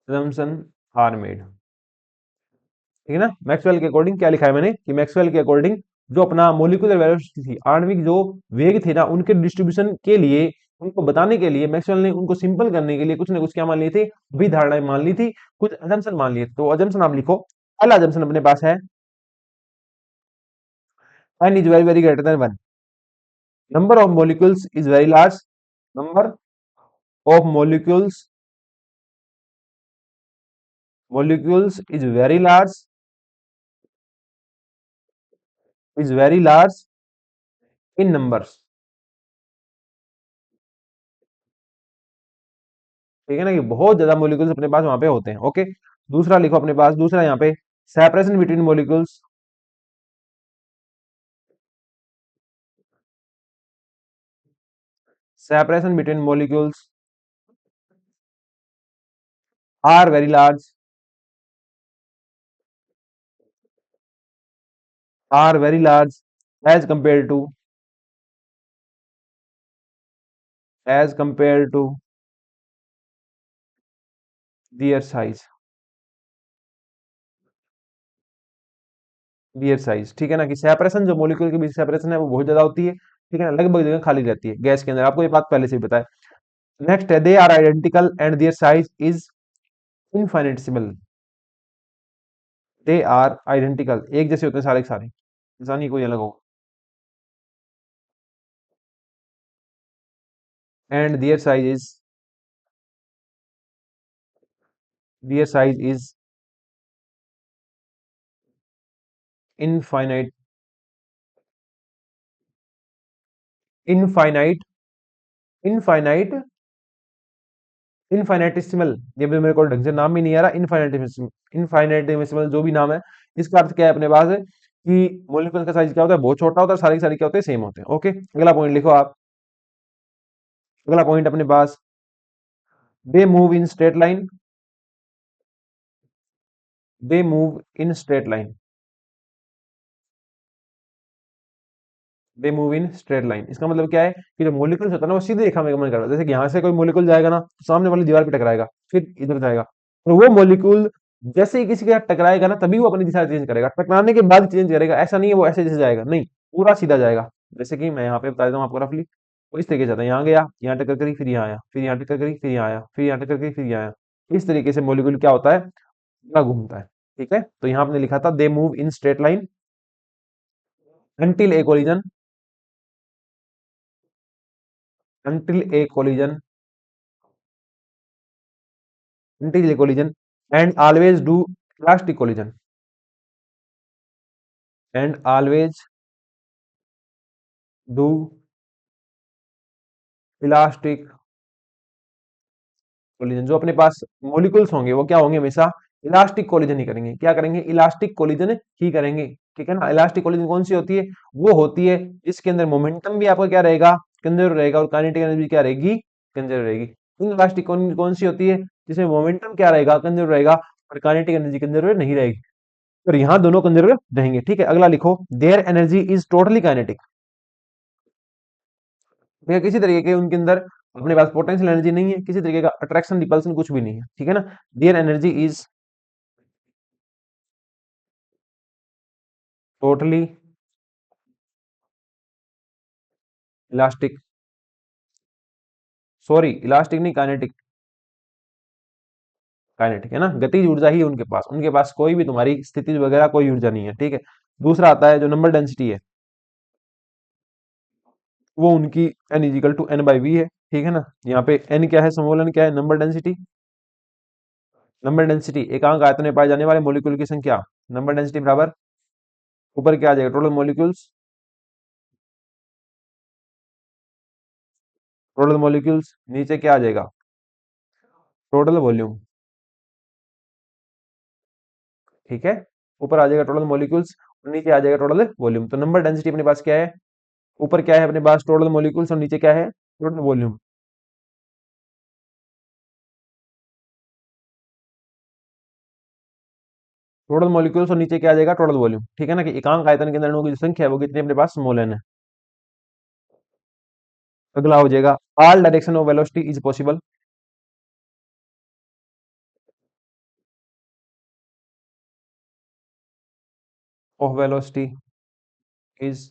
assumption are made। ठीक है ना, Maxwell के according क्या लिखा है मैंने कि Maxwell के अकॉर्डिंग जो अपना मोलिकुलर वेलोसिटी थी, आणविक जो वेग थे ना, उनके डिस्ट्रीब्यूशन के लिए, उनको बताने के लिए मैक्सवेल ने उनको सिंपल करने के लिए कुछ ना कुछ क्या मान लिए थे, भी धारणाएं मान ली थी, कुछ अजम्पशन मान लिए। तो अजम्पशन आप लिखो। पहला अजम्पशन अपने पास है, n is very very greater than 1, number of molecules is very large, number of molecules is very large in numbers। ठीक है ना, कि बहुत ज्यादा मॉलिक्यूल्स अपने पास वहां पे होते हैं। ओके, दूसरा लिखो अपने पास, दूसरा यहाँ पे separation between molecules, separation between molecules are very large, are very large as compare to their size their size, ठीक है ना, कि सेपरेशन जो मॉलिक्यूल के बीच सेपरेशन है वो बहुत ज्यादा होती है, ठीक है ना, लगभग जगह खाली रहती है गैस के अंदर, आपको ये बात पहले से ही पता है। नेक्स्ट है they are identical and their size is infinitesimal. They are identical, एक जैसे होते हैं सारे के सारे, ऐसा नहीं कोई अलग हो। And their size is infinite infinite infinite infinitesimal, ये भी मेरे को ढंग से नाम भी नहीं आ रहा, इनफाइनेटिसिमल जो भी नाम है, इसका अर्थ क्या है अपने पास है कि मॉलिक्यूल का साइज क्या होता है, बहुत छोटा होता है, सारे के सारे क्या होते हैं, सेम होते हैं। ओके, अगला पॉइंट लिखो आप। अगला पॉइंट अपने पास, they move in straight line, they move in straight line, they move in straight line, इसका मतलब क्या है कि जो मॉलिक्यूल्स होता है ना वो सीधी रेखा में गमन कर रहा है, जैसे कि यहाँ से कोई मॉलिक्यूल जाएगा ना तो सामने वाली दीवार पे टकराएगा, फिर इधर जाएगा, तो वो मॉलिक्यूल जैसे ही किसी के साथ टकराएगा ना तभी वो अपनी दिशा चेंज करेगा, टकराने के बाद चेंज करेगा, ऐसा नहीं है वो ऐसे जैसे जाएगा, नहीं, पूरा सीधा जाएगा। जैसे कि मैं यहाँ पे बता देता हूँ आपको रफली, वो इस तरीके से जाता है, यहाँ गया, यहाँ टक्कर करी, फिर यहाँ आया, फिर यहाँ टक्कर करी, फिर यहाँ आया, फिर यहाँ टक्कर करी, फिर यहाँ आया, इस तरीके से मॉलिक्यूल क्या होता है, पूरा घूमता है। ठीक है, तो यहाँ आपने लिखा था दे move in straight line until a collision until a collision until a collision and always do elastic collision and always do elastic collision. जो अपने पास मॉलिक्यूल्स होंगे वो क्या होंगे, हमेशा इलास्टिक कोलिजन ही करेंगे, क्या करेंगे, इलास्टिक कोलिजन ही करेंगे। ठीक है ना, इलास्टिक कोलिजन कौन सी होती है, वो होती है इसके अंदर मोमेंटम भी आपका क्या रहेगा, कंजर्व रहेगा, और काइनेटिक एनर्जी भी क्या रहेगी, कंजर्व रहेगी। इन इलास्टिक कौन सी होती है, जिसमें मोमेंटम क्या रहेगा, कंजर्व रहेगा, और काइनेटिक एनर्जी कंजर्व नहीं रहेगी, और यहाँ दोनों कंजर्व रहेंगे। ठीक है, अगला लिखो, their energy is totally kinetic, भैया किसी तरीके के उनके अंदर अपने पास पोटेंशियल एनर्जी नहीं है, किसी तरीके का अट्रैक्शन रिपल्सन कुछ भी नहीं है। ठीक है ना, their energy is totally elastic, sorry elastic नहीं, काइनेटिक, काइनेटिक है ना, गतिज ऊर्जा ही है उनके पास कोई भी तुम्हारी स्थिति वगैरह कोई ऊर्जा नहीं है। ठीक है, दूसरा आता है जो नंबर डेंसिटी है, वो उनकी N equal to N by V है। ठीक है ना, यहाँ पे एन क्या है, स्मॉल एन क्या है, नंबर डेंसिटी, नंबर डेंसिटी एकांक आयतन में पाए जाने वाले मॉलिक्यूल की संख्या, नंबर डेंसिटी बराबर, ऊपर क्या आ जाएगा, टोटल मॉलिक्यूल्स, टोटल मॉलिक्यूल्स, नीचे क्या आ जाएगा, टोटल वॉल्यूम। ठीक है, ऊपर आ जाएगा टोटल मॉलिक्यूल्स और नीचे आ जाएगा टोटल वॉल्यूम। तो नंबर डेंसिटी अपने पास क्या है, ऊपर क्या है अपने पास टोटल मॉलिक्यूल्स और नीचे क्या है, टोटल वॉल्यूम। टोटल मॉलिक्यूल्स और नीचे क्या आ जाएगा, टोटल वॉल्यूम। ठीक है ना, कि एकांक आयतन के अंदर अणुओं की जो संख्या है वो कितनी अपने पास, स्मॉल एन है। अगला हो जाएगा, all direction of velocity is possible, of velocity is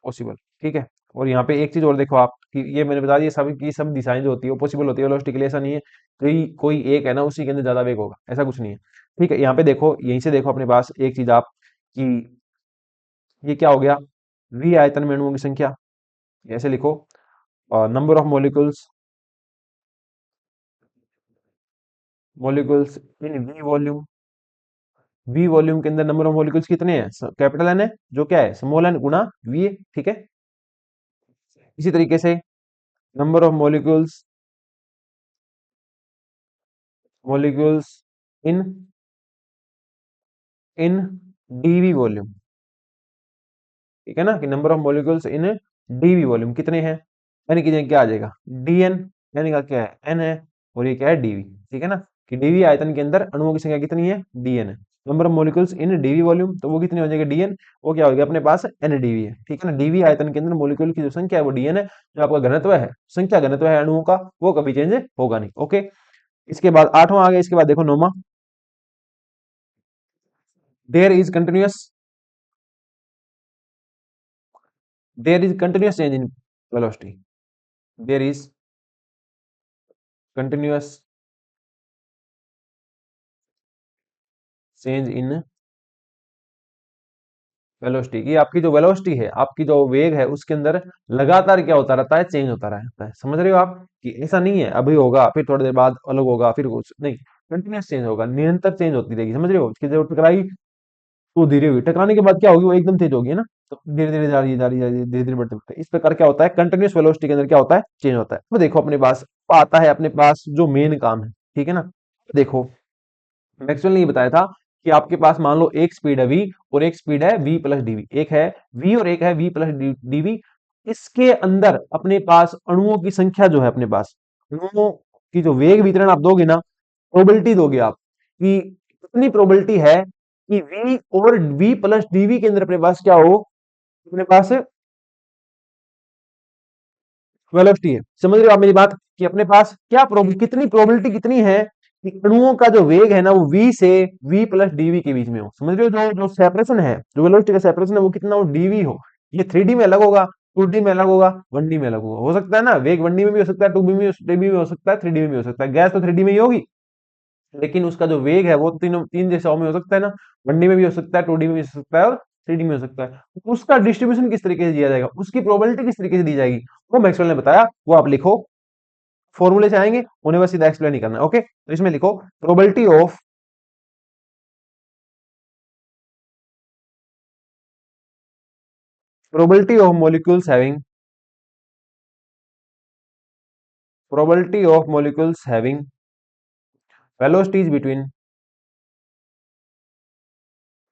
possible. ठीक है, और यहाँ पे एक चीज और देखो आप, कि ये मैंने बता दिया सब की सब दिशाएं जो होती है वो पॉसिबल होती है वेलोसिटी के लिए, ऐसा नहीं है कोई कोई एक है ना उसी के अंदर ज्यादा वेग होगा, ऐसा कुछ नहीं है। ठीक है, यहाँ पे देखो, यहीं से देखो अपने पास एक चीज आप, कि ये क्या हो गया, वी आयतन में अणुओं की संख्या, ऐसे लिखो, और number of molecules, molecules in V volume, V volume के अंदर नंबर ऑफ मॉलिक्यूल्स कितने हैं, कैपिटल एन है, जो क्या है, स्मॉल एन गुना वी है। ठीक है, इसी तरीके से number of molecules, molecules in in dV volume. ठीक है ना, कि number of molecules in dV volume कितने हैं, एन की जगह क्या आ जाएगा, डी एन, एन का क्या है, एन है, और ये क्या है, डीवी। ठीक है ना, कि डीवी आयतन के अंदर अणुओं की संख्या कितनी है, डी एन है। Number of molecules in dV volume, तो वो कितनी हो जाएगी डीएन, वो क्या हो गया अपने पास एनडीवी है, ठीक है ना। डीवी आयतन के अंदर मोलिक्यूल की जो संख्या है वो डीएन है, जो आपका घनत्व है, संख्या घनत्व है अणुओं का, वो कभी चेंज होगा नहीं। ओके, इसके बाद आठवां आ गया, इसके बाद देखो नौवां, there is continuous, there is continuous change in velocity, there is continuous change in velocity, की आपकी जो वेलोसिटी है, आपकी जो वेग है, उसके अंदर लगातार क्या होता रहता है, चेंज होता रहता है। समझ रहे हो आप, कि ऐसा नहीं है अभी होगा फिर थोड़ी देर बाद अलग होगा फिर कुछ नहीं, कंटिन्यूस चेंज होगा, निरंतर चेंज होती रहेगी। समझ रहे हो, कि जब टकराई तो धीरे हुई, टकराने के बाद क्या होगी, वो एकदम तेज होगी, है ना, तो धीरे धीरे जा रही है, जा रही है, धीरे धीरे बढ़ते बढ़ते, इस प्रकार क्या होता है, कंटिन्यूस वेलोसिटी के अंदर क्या होता है, चेंज होता है। तो देखो अपने पास आता है, अपने पास जो मेन काम है, ठीक है ना। देखो मैक्सवेल ने ये बताया था कि आपके पास मान लो एक स्पीड है v और एक स्पीड है v प्लस डीवी, एक है v और एक है v प्लस डीवी। इसके अंदर अपने पास अणुओं की संख्या जो है, अपने पास अणुओं की जो वेग वितरण आप दोगे ना, प्रोबेबिलिटी दोगे आप, कि कितनी प्रोबेबिलिटी है कि v और v प्लस डीवी के अंदर अपने पास क्या हो, अपने पास वेलोसिटी है। समझ रहे हो आप मेरी बात, कि अपने पास क्या कितनी प्रोबेबिलिटी कितनी है कि अणुओं का जो वेग है ना, वो v से v प्लस डीवी के बीच में हो। समझ रहे हो, जो जो सेपरेशन है, जो वेलोसिटी का सेपरेशन है, वो कितना हो, डीवी हो। ये 3D में अलग होगा, 2D में अलग होगा, 1D में अलग होगा, हो सकता है ना, वेग 1D में भी हो सकता है, 2D में भी हो सकता है, 3D में भी हो सकता है। गैस तो 3D में ही होगी, लेकिन उसका जो वेग है वो तीनों तीन दिशाओं में हो सकता है ना, 1D में भी हो सकता है, 2D में भी हो सकता है और 3D में हो सकता है। तो उसका डिस्ट्रीब्यूशन किस तरीके से दिया जाएगा, उसकी प्रोबेबिलिटी किस तरीके से दी जाएगी, वो मैक्सवेल ने बताया, वो आप लिखो। फॉर्मूले से आएंगे, उन्हें बस सीधा एक्सप्लेन नहीं करना। ओके, तो इसमें लिखो probability of molecules having probability of molecules having velocities between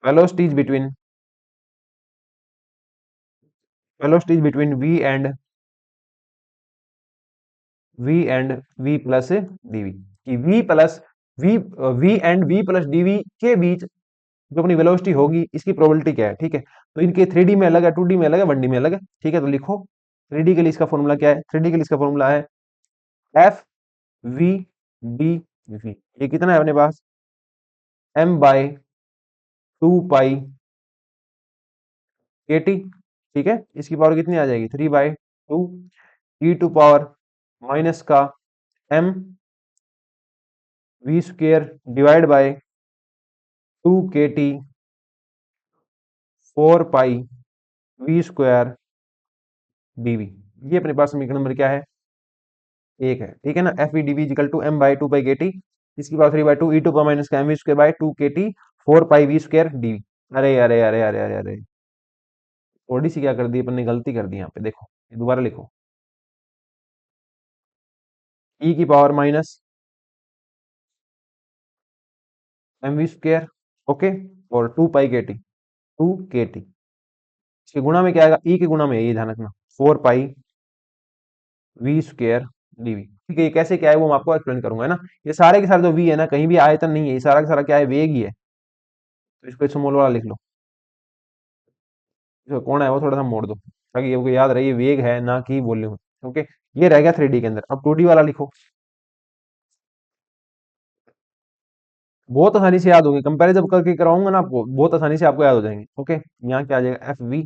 velocities between velocities between v plus dv, कि v and v plus dv के बीच जो अपनी वेलोसिटी होगी, इसकी प्रोबेबिलिटी क्या है, ठीक है। तो इनके 3D में अलग है, 2D में अलग है, 1D में अलग है, ठीक है। तो लिखो 3D के लिए इसका फॉर्मूला क्या है, 3D के लिए इसका फॉर्मूला है एफ वी डी वी, ये कितना है अपने पास, m bye 2 pi K T, ठीक है। इसकी पावर कितनी आ जाएगी, 3/2 ई टू पावर माइनस का m V square divide by 2 KT 4 pi V square dV. ये अपने पास समीकरण नंबर क्या है, एक है, ठीक है ना। F E dV equal to m by 2 pi K T, इसकी power 3/2 e to power minus का m V square by 2 KT 4 pi V square dV. अरे अरे अरे अरे अरे अरे, थोड़ी सी क्या कर दी अपन ने, गलती कर दी यहाँ पे, देखो ये दोबारा लिखो, ई की power minus M V square, okay, और 2 पाई के टी इसके गुणा में क्या आएगा, ई के गुणा में, ये ध्यान रखना, 4 पाई वी स्क्वायर डीवी, ठीक है। ये कैसे क्या है वो मैं आपको एक्सप्लेन करूंगा, है ना। ये सारे के सारे जो वी है ना, कहीं भी आयतन नहीं है, ये सारा का सारा क्या है, वेग ही है। तो इसको स्मॉल वाला लिख लो, जो कोण है वो थोड़ा सा मोड़ दो, ताकि ये याद रहे ये वेग है ना कि वॉल्यूम। ओके, ये रह गया 3D के अंदर। अब 2D वाला लिखो, बहुत आसानी से याद होगी, कंपैरिजन करके कराऊंगा ना आपको, बहुत आसानी से आपको याद हो जाएंगे। ओके, यहाँ क्या आ जाएगा, एफ वी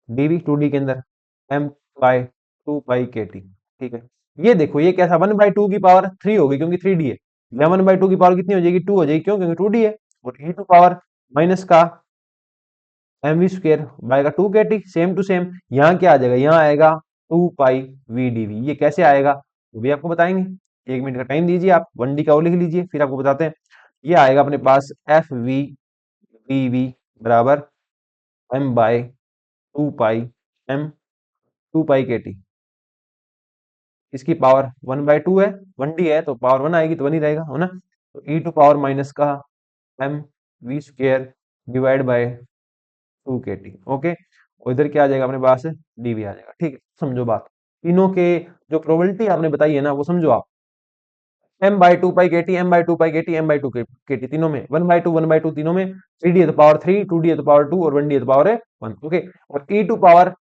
डीवी 2D के अंदर m bye 2 pi K T, ठीक है। ये देखो ये कैसा, 1/2 की पावर 3 होगी, क्योंकि 3D है। या 1/2 की पावर कितनी हो जाएगी, 2 हो जाएगी, क्यों, क्योंकि 2D है। और ई टू पावर माइनस का एम वी स्क्र बाय का 2 KT, सेम टू सेम। यहाँ क्या आ जाएगा, यहाँ आएगा 2 पाई वी डी वी। ये कैसे आएगा वो भी आपको बताएंगे, 1 मिनट का टाइम दीजिए, आप 1D का वो लिख लीजिए, फिर आपको बताते हैं। ये आएगा अपने पास एफ वी डी वी बराबर m/2 पाई, 2 पाई के टी। इसकी पावर 1/2 है, 1D है, तो पावर 1 आएगी तो 1 ही रहेगा, है ना। तो ई टू पावर माइनस का M V square divide by 2 KT, okay. और इधर क्या आ जाएगा अपने पास, डीवी आ जाएगा, ठीक है। समझो बात, तीनों के जो प्रोबेबिलिटी आपने बताई है ना, वो समझो आप। m/2 π/kT, m/2 π/kT, m/2 kT तीनों में, 1/2 तीनों में, 3d⁻3, 2d⁻2 और 1d⁻1। ओके, और e टू पावर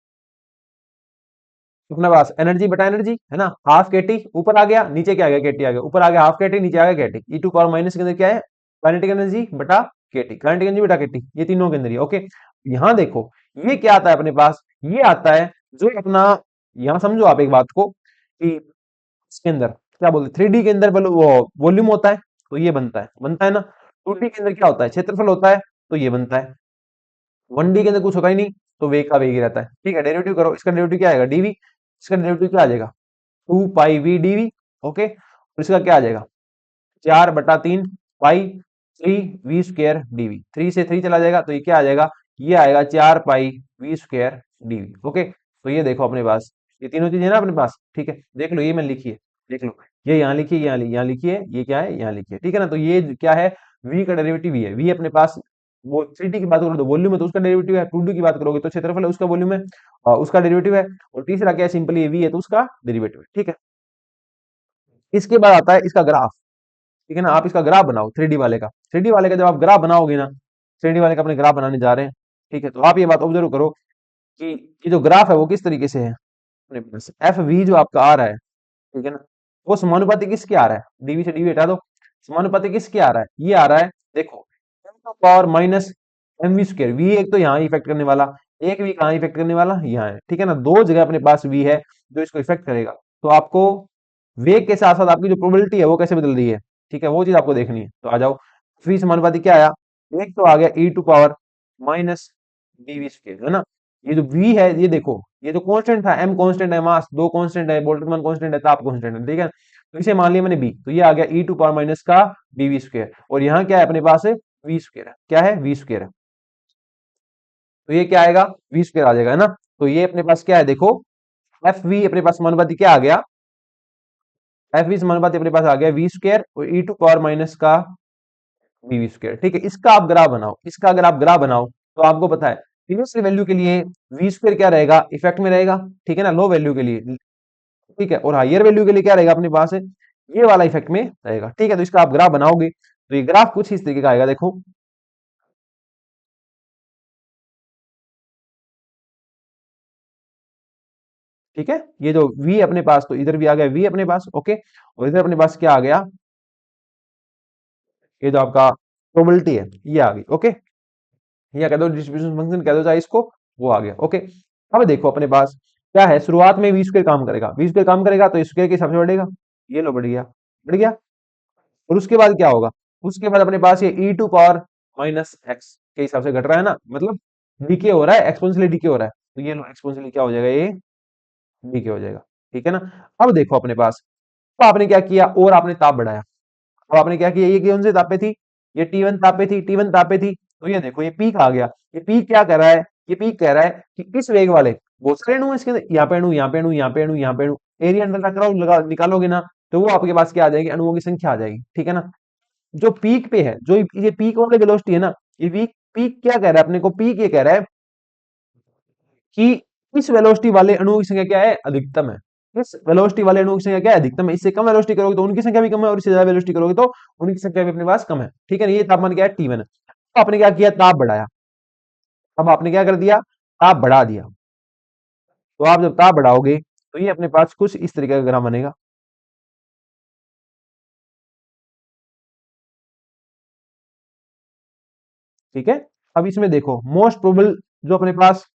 अपने पास एनर्जी बटा एनर्जी है ना, हाफ के टी, ऊपर आ गया नीचे क्या आ गया, केटी आ गया, ऊपर आ गया हाफ के टी, नीचे आ गया केटी, ई टू पावर माइनस के अंदर क्या है, काइनेटिक एनर्जी बटा केटी, काइनेटिक एनर्जी बटा केटी, ये तीनों के अंदर ही। ओके, यहाँ देखो ये क्या आता है अपने पास, ये आता है जो अपना, यहाँ समझो आप एक बात को कि इसके अंदर क्या बोलते, 3D के अंदर वो वॉल्यूम होता है, तो ये बनता है ना, 2D के अंदर क्या होता है, क्षेत्रफल होता है, तो ये बनता है, 1D के अंदर कुछ होता ही नहीं, तो वेग का वेग ही रहता है। ठीक है, डेरिवेटिव करो, इसका डेरिवेटिव क्या आएगा, डीवी, इसका डेरिवेटिव क्या आ जाएगा, 2πv dv। ओके, और इसका क्या आ जाएगा, 4/3 पाई 3v² dv, 3 से 3 चला जाएगा, तो ये क्या आ जाएगा, ये आएगा 4πv²dv। ओके, तो ये देखो अपने पास ये तीनों चीजें ना अपने पास। ठीक है, देख लो ये मैंने लिखी है, देख लो ये यहाँ लिखी है, यहाँ लिखी है, ये क्या है यहाँ लिखी है। ठीक है ना, तो ये क्या है, v का डेरिवेटिव v है, v अपने पास, वो 3D की बात करोगे तो वॉल्यूम है, तो उसका डेरिवेटिव है, 2D की बात करोगे तो क्षेत्रफल है, उसका वॉल्यूम है, उसका डेरिवेटिव है, और तीसरा क्या है, सिंपली ये v है, तो उसका डेरिवेटिव है। ठीक है, इसके बाद आता है इसका ग्राफ। ठीक है ना, आप इसका ग्राफ बनाओ 3D वाले का, 3D वाले का जब आप ग्राफ बनाओगे ना, 3D वाले का अपने ग्राफ बनाने जा रहे हैं। ठीक है, तो आप ये बात ऑब्जर्व करो कि ये जो ग्राफ है वो किस तरीके से है, अपने पास एफ वी जो आपका आ रहा है, ठीक है ना, वो समानुपाती किसके आ रहा है, डीवी से डीवी हटा दो, समानुपाती किसके आ रहा है, ये आ रहा है, देखो पावर माइनस mv², वी एक तो यहाँ इफेक्ट करने वाला, एक वी कहाँ इफेक्ट करने वाला, यहाँ है। ठीक है ना, दो जगह अपने पास वी है जो इसको इफेक्ट करेगा, तो आपको वेग के साथ साथ आपकी जो प्रोबेबिलिटी है वो कैसे बदल रही है, ठीक है, वो चीज आपको देखनी है। तो आ जाओ, वी समानुपाती क्या आया, एक तो आ गया ई टू पावर माइनस bv², है ना, ये जो v है, ये देखो ये जो कांस्टेंट था, m कांस्टेंट है, मास दो कांस्टेंट है, बोल्ट्जमान कांस्टेंट है, ताप कांस्टेंट है। ठीक है, तो इसे मान लिया मैंने b, तो ये आ गया ई टू पावर माइनस का bv², और यहाँ क्या है अपने पास है v², है क्या है, v² है, तो ये क्या आएगा, v² आ जाएगा, है ना। तो ये अपने पास क्या है, देखो एफ वी अपने पास समानुपाती क्या आ गया, एफ वी समानुपाती अपने पास आ गया v² और ई टू पावर माइनस का bv²। ठीक है, इसका आप ग्राफ बनाओ, इसका अगर आप ग्राफ बनाओ तो आपको पता है इनिशियल वैल्यू के लिए v² क्या रहेगा, इफेक्ट में रहेगा। ठीक है ना, लो वैल्यू के लिए, ठीक है, और हायर वैल्यू के लिए क्या रहेगा अपने पास है, ये वाला इफेक्ट में रहेगा। ठीक है, तो इसका आप ग्राफ बनाओगे तो ये ग्राफ कुछ इस तरीके का आएगा, देखो ठीक है, ये जो v अपने पास, तो इधर भी आ गया v अपने पास। ओके, और इधर अपने पास क्या आ गया, ये जो आपका प्रोबेबिलिटी है ये आ गई। ओके, या कह दो डिस्ट्रीब्यूशन फंक्शन कह दो चाहे इसको, वो आ गया। ओके, अब देखो अपने पास क्या है, शुरुआत में v² काम करेगा, v² काम करेगा तो स्क्वायर के हिसाब से बढ़ेगा, ये लो बढ़ गया, बढ़ गया, और उसके बाद क्या होगा, उसके बाद अपने पास ये ई टू पावर माइनस एक्स के हिसाब से घट रहा है ना, मतलब डीके हो रहा है, एक्सपोनेंशियली डीके हो रहा है, तो ये लो एक्सपोनेंशियली क्या हो जाएगा, ये डीके हो जाएगा। ठीक है ना, अब देखो अपने पास, तो आपने क्या किया, और आपने ताप बढ़ाया, अब आपने क्या किया, ये कौन से ताप पे थी, ये T1 ताप पे थी, T1 ताप पे थी, तो ये देखो ये पीक आ गया, ये पीक क्या कर रहा है, ये पीक कह रहा है कि इस वेग वाले बहुत सारे अणु हैं इसके अंदर, यहाँ पे अणु, यहाँ पे अणु, यहाँ पे अणु, यहाँ पे अणु, एरिया अंडर टकराव लगा निकालोगे ना, तो वो आपके पास क्या आ जाएगी, अणुओं की संख्या आ जाएगी। ठीक है ना, जो पीक पे है, जो ये पीक वाले वेलोसिटी है ना, ये पीक पीक क्या कह रहा है अपने को, पीक ये कह रहा है कि इस वेलोसिटी वाले अणुओं की संख्या क्या है, अधिकतम है, इस वेलोसिटी वाले अणुओं की संख्या क्या है, अधिकतम है, इससे कम वेलोसिटी करोगे तो उनकी संख्या भी कम है, और इससे ज्यादा वेलोसिटी करोगे तो उनकी संख्या भी अपने पास कम है। ठीक है ना, ये तापमान क्या है, T1 है। तो आपने क्या किया, ताप बढ़ाया, अब आपने क्या कर दिया, ताप बढ़ा दिया, तो आप जब ताप बढ़ाओगे तो ये अपने पास कुछ इस तरीके का ग्राफ बनेगा। ठीक है, अब इसमें देखो मोस्ट प्रोबेबल जो अपने पास,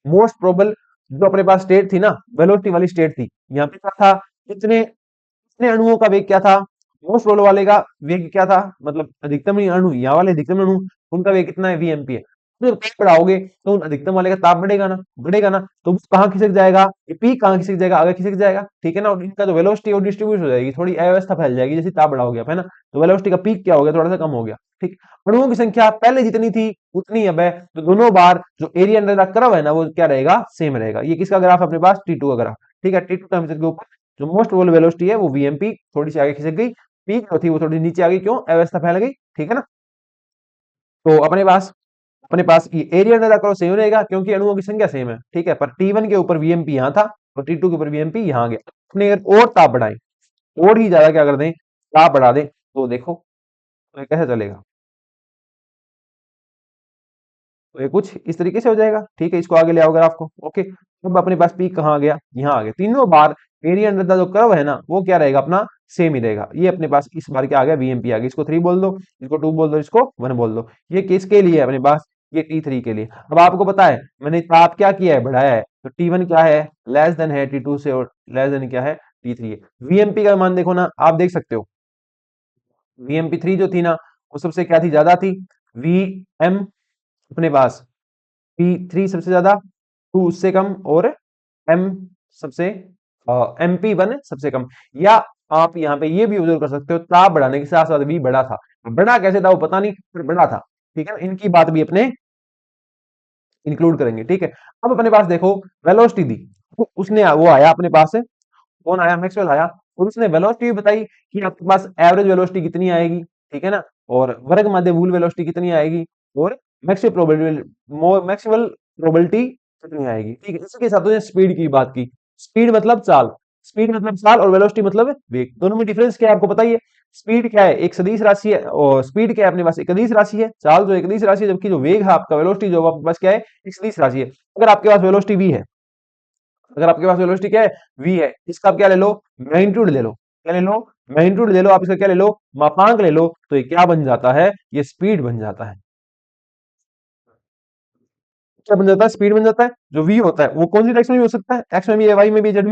मोस्ट प्रोबेबल जो अपने पास स्टेट थी ना, वेलोसिटी वाली स्टेट थी, यहाँ पे क्या था, कितने कितने अणुओं का वेग क्या था, मोस्ट प्रोबेबल वाले का वेग क्या था, मतलब अधिकतम ही अणु, यहाँ वाले अधिकतम अणु, उनका वेग कितना है, वीएमपी है। तो जब ताप बढ़ाओगे तो उन अधिकतम वाले का ताप बढ़ेगा ना, बढ़ेगा ना, तो वो कहाँ खिसक जाएगा, ये पीक कहाँ खिसक जाएगा, आगे खिसक जाएगा। ठीक है ना, और इनका जो वेलोसिटी वो डिस्ट्रीब्यूट हो जाएगी, थोड़ी अव्यवस्था फैल जाएगी, जैसे ताप बढ़ाओगे आप, है ना, तो वेलोसिटी का पीक क्या हो गया, थोड़ा सा कम हो गया। ठीक, अणुओं की संख्या पहले जितनी थी उतनी अब है, तो दोनों बार जो एरिया अंडर द कर्व है ना, वो क्या रहेगा, सेम रहेगा। ये किसका ग्राफ अपने पास, T2 का ग्राफ। ठीक है, T2 टेम्परेचर के ऊपर जो मोस्ट प्रोबेबल वेलोसिटी है वो वीएमपी थोड़ी सी आगे खिसक गई, पीक जो थी वो थोड़ी नीचे आ गई, क्यों, अव्यवस्था फैल गई। ठीक है ना, तो अपने पास ये area under the curve same रहेगा क्योंकि अणुओं की संख्या सेम है। ठीक है, पर T1 के ऊपर वीएमपी यहाँ था और T2 के ऊपर वीएमपी यहाँ आ गया। अपने अगर और ताप बढ़ाएं और ही ज्यादा क्या कर दें, ताप बढ़ा दें, तो देखो तो ये कैसे चलेगा। तो ये कुछ इस तरीके से हो जाएगा। ठीक है, इसको आगे ले आओ ग्राफ को। ओके, अब अपने पास पीक कहाँ आ गया, यहाँ आ गया। तीनों बार एरिया अंडर द जो कर्व है ना, वो क्या रहेगा अपना, सेम ही रहेगा। ये अपने पास इस बार क्या आ गया, वीएमपी आ गया। इसको 3 बोल दो, इसको 2 बोल दो, इसको 1 बोल दो। ये किसके लिए है अपने पास, ये T3 के लिए। अब आपको पता है मैंने ताप क्या किया है, बढ़ाया है, तो T1 क्या है, लेस देन है T2 से, और लेस देन क्या है, T3 है। वीएमपी का मान देखो ना, आप देख सकते हो वीएमपी 3 जो थी ना, वो सबसे क्या थी, ज्यादा थी। वीएम अपने पास P3 सबसे ज्यादा, 2 उससे कम, और एम सबसे, MP1 सबसे कम। या आप यहाँ पे ये भी ऑब्जर्व कर सकते हो, ताप बढ़ाने के साथ साथ भी बड़ा था। बड़ा कैसे था वो पता नहीं, पर बड़ा था। ठीक है ना, इनकी बात भी अपने इंक्लूड करेंगे। ठीक है, अब अपने पास देखो वेलोसिटी दी, उसने वो आया अपने पास, कौन आया, मैक्सवेल आया, और उसने वेलोसिटी बताई कि आपके पास एवरेज वेलोसिटी कितनी आएगी। ठीक है ना, और वर्ग मध्य मूल वेलोसिटी कितनी आएगी, और मैक्सिमम प्रोबेबिलिटी, मैक्सिमल प्रोबेबिलिटी कितनी आएगी। ठीक है, इसके साथ उसने स्पीड की बात की। स्पीड मतलब चाल, स्पीड मतलब चाल, और वेलोसिटी मतलब वेग। दोनों में डिफरेंस क्या है आपको पता ही है। स्पीड क्या है, एक सदिश राशि है, और स्पीड क्या है अपने पास, एक सदिश राशि है। चाल जो एक सदिश राशि है, जबकि जो वेग है आपका, वेलोसिटी जो आपके पास क्या है, एक सदिश राशि है। अगर आपके पास वेलोसिटी v है, अगर आपके पास वेलोसिटी क्या है, v है, इसका आप क्या ले लो, मैग्नीट्यूड ले लो। क्या ले लो, मैग्नीट्यूड ले लो। आप इसका क्या ले लो, मापांक ले लो। तो ये क्या बन जाता है, ये स्पीड बन जाता है। क्या बन जाता है, स्पीड बन जाता है। जो v होता है वो कौन सी डायरेक्शन में हो सकता है, x में भी है, y में भी, z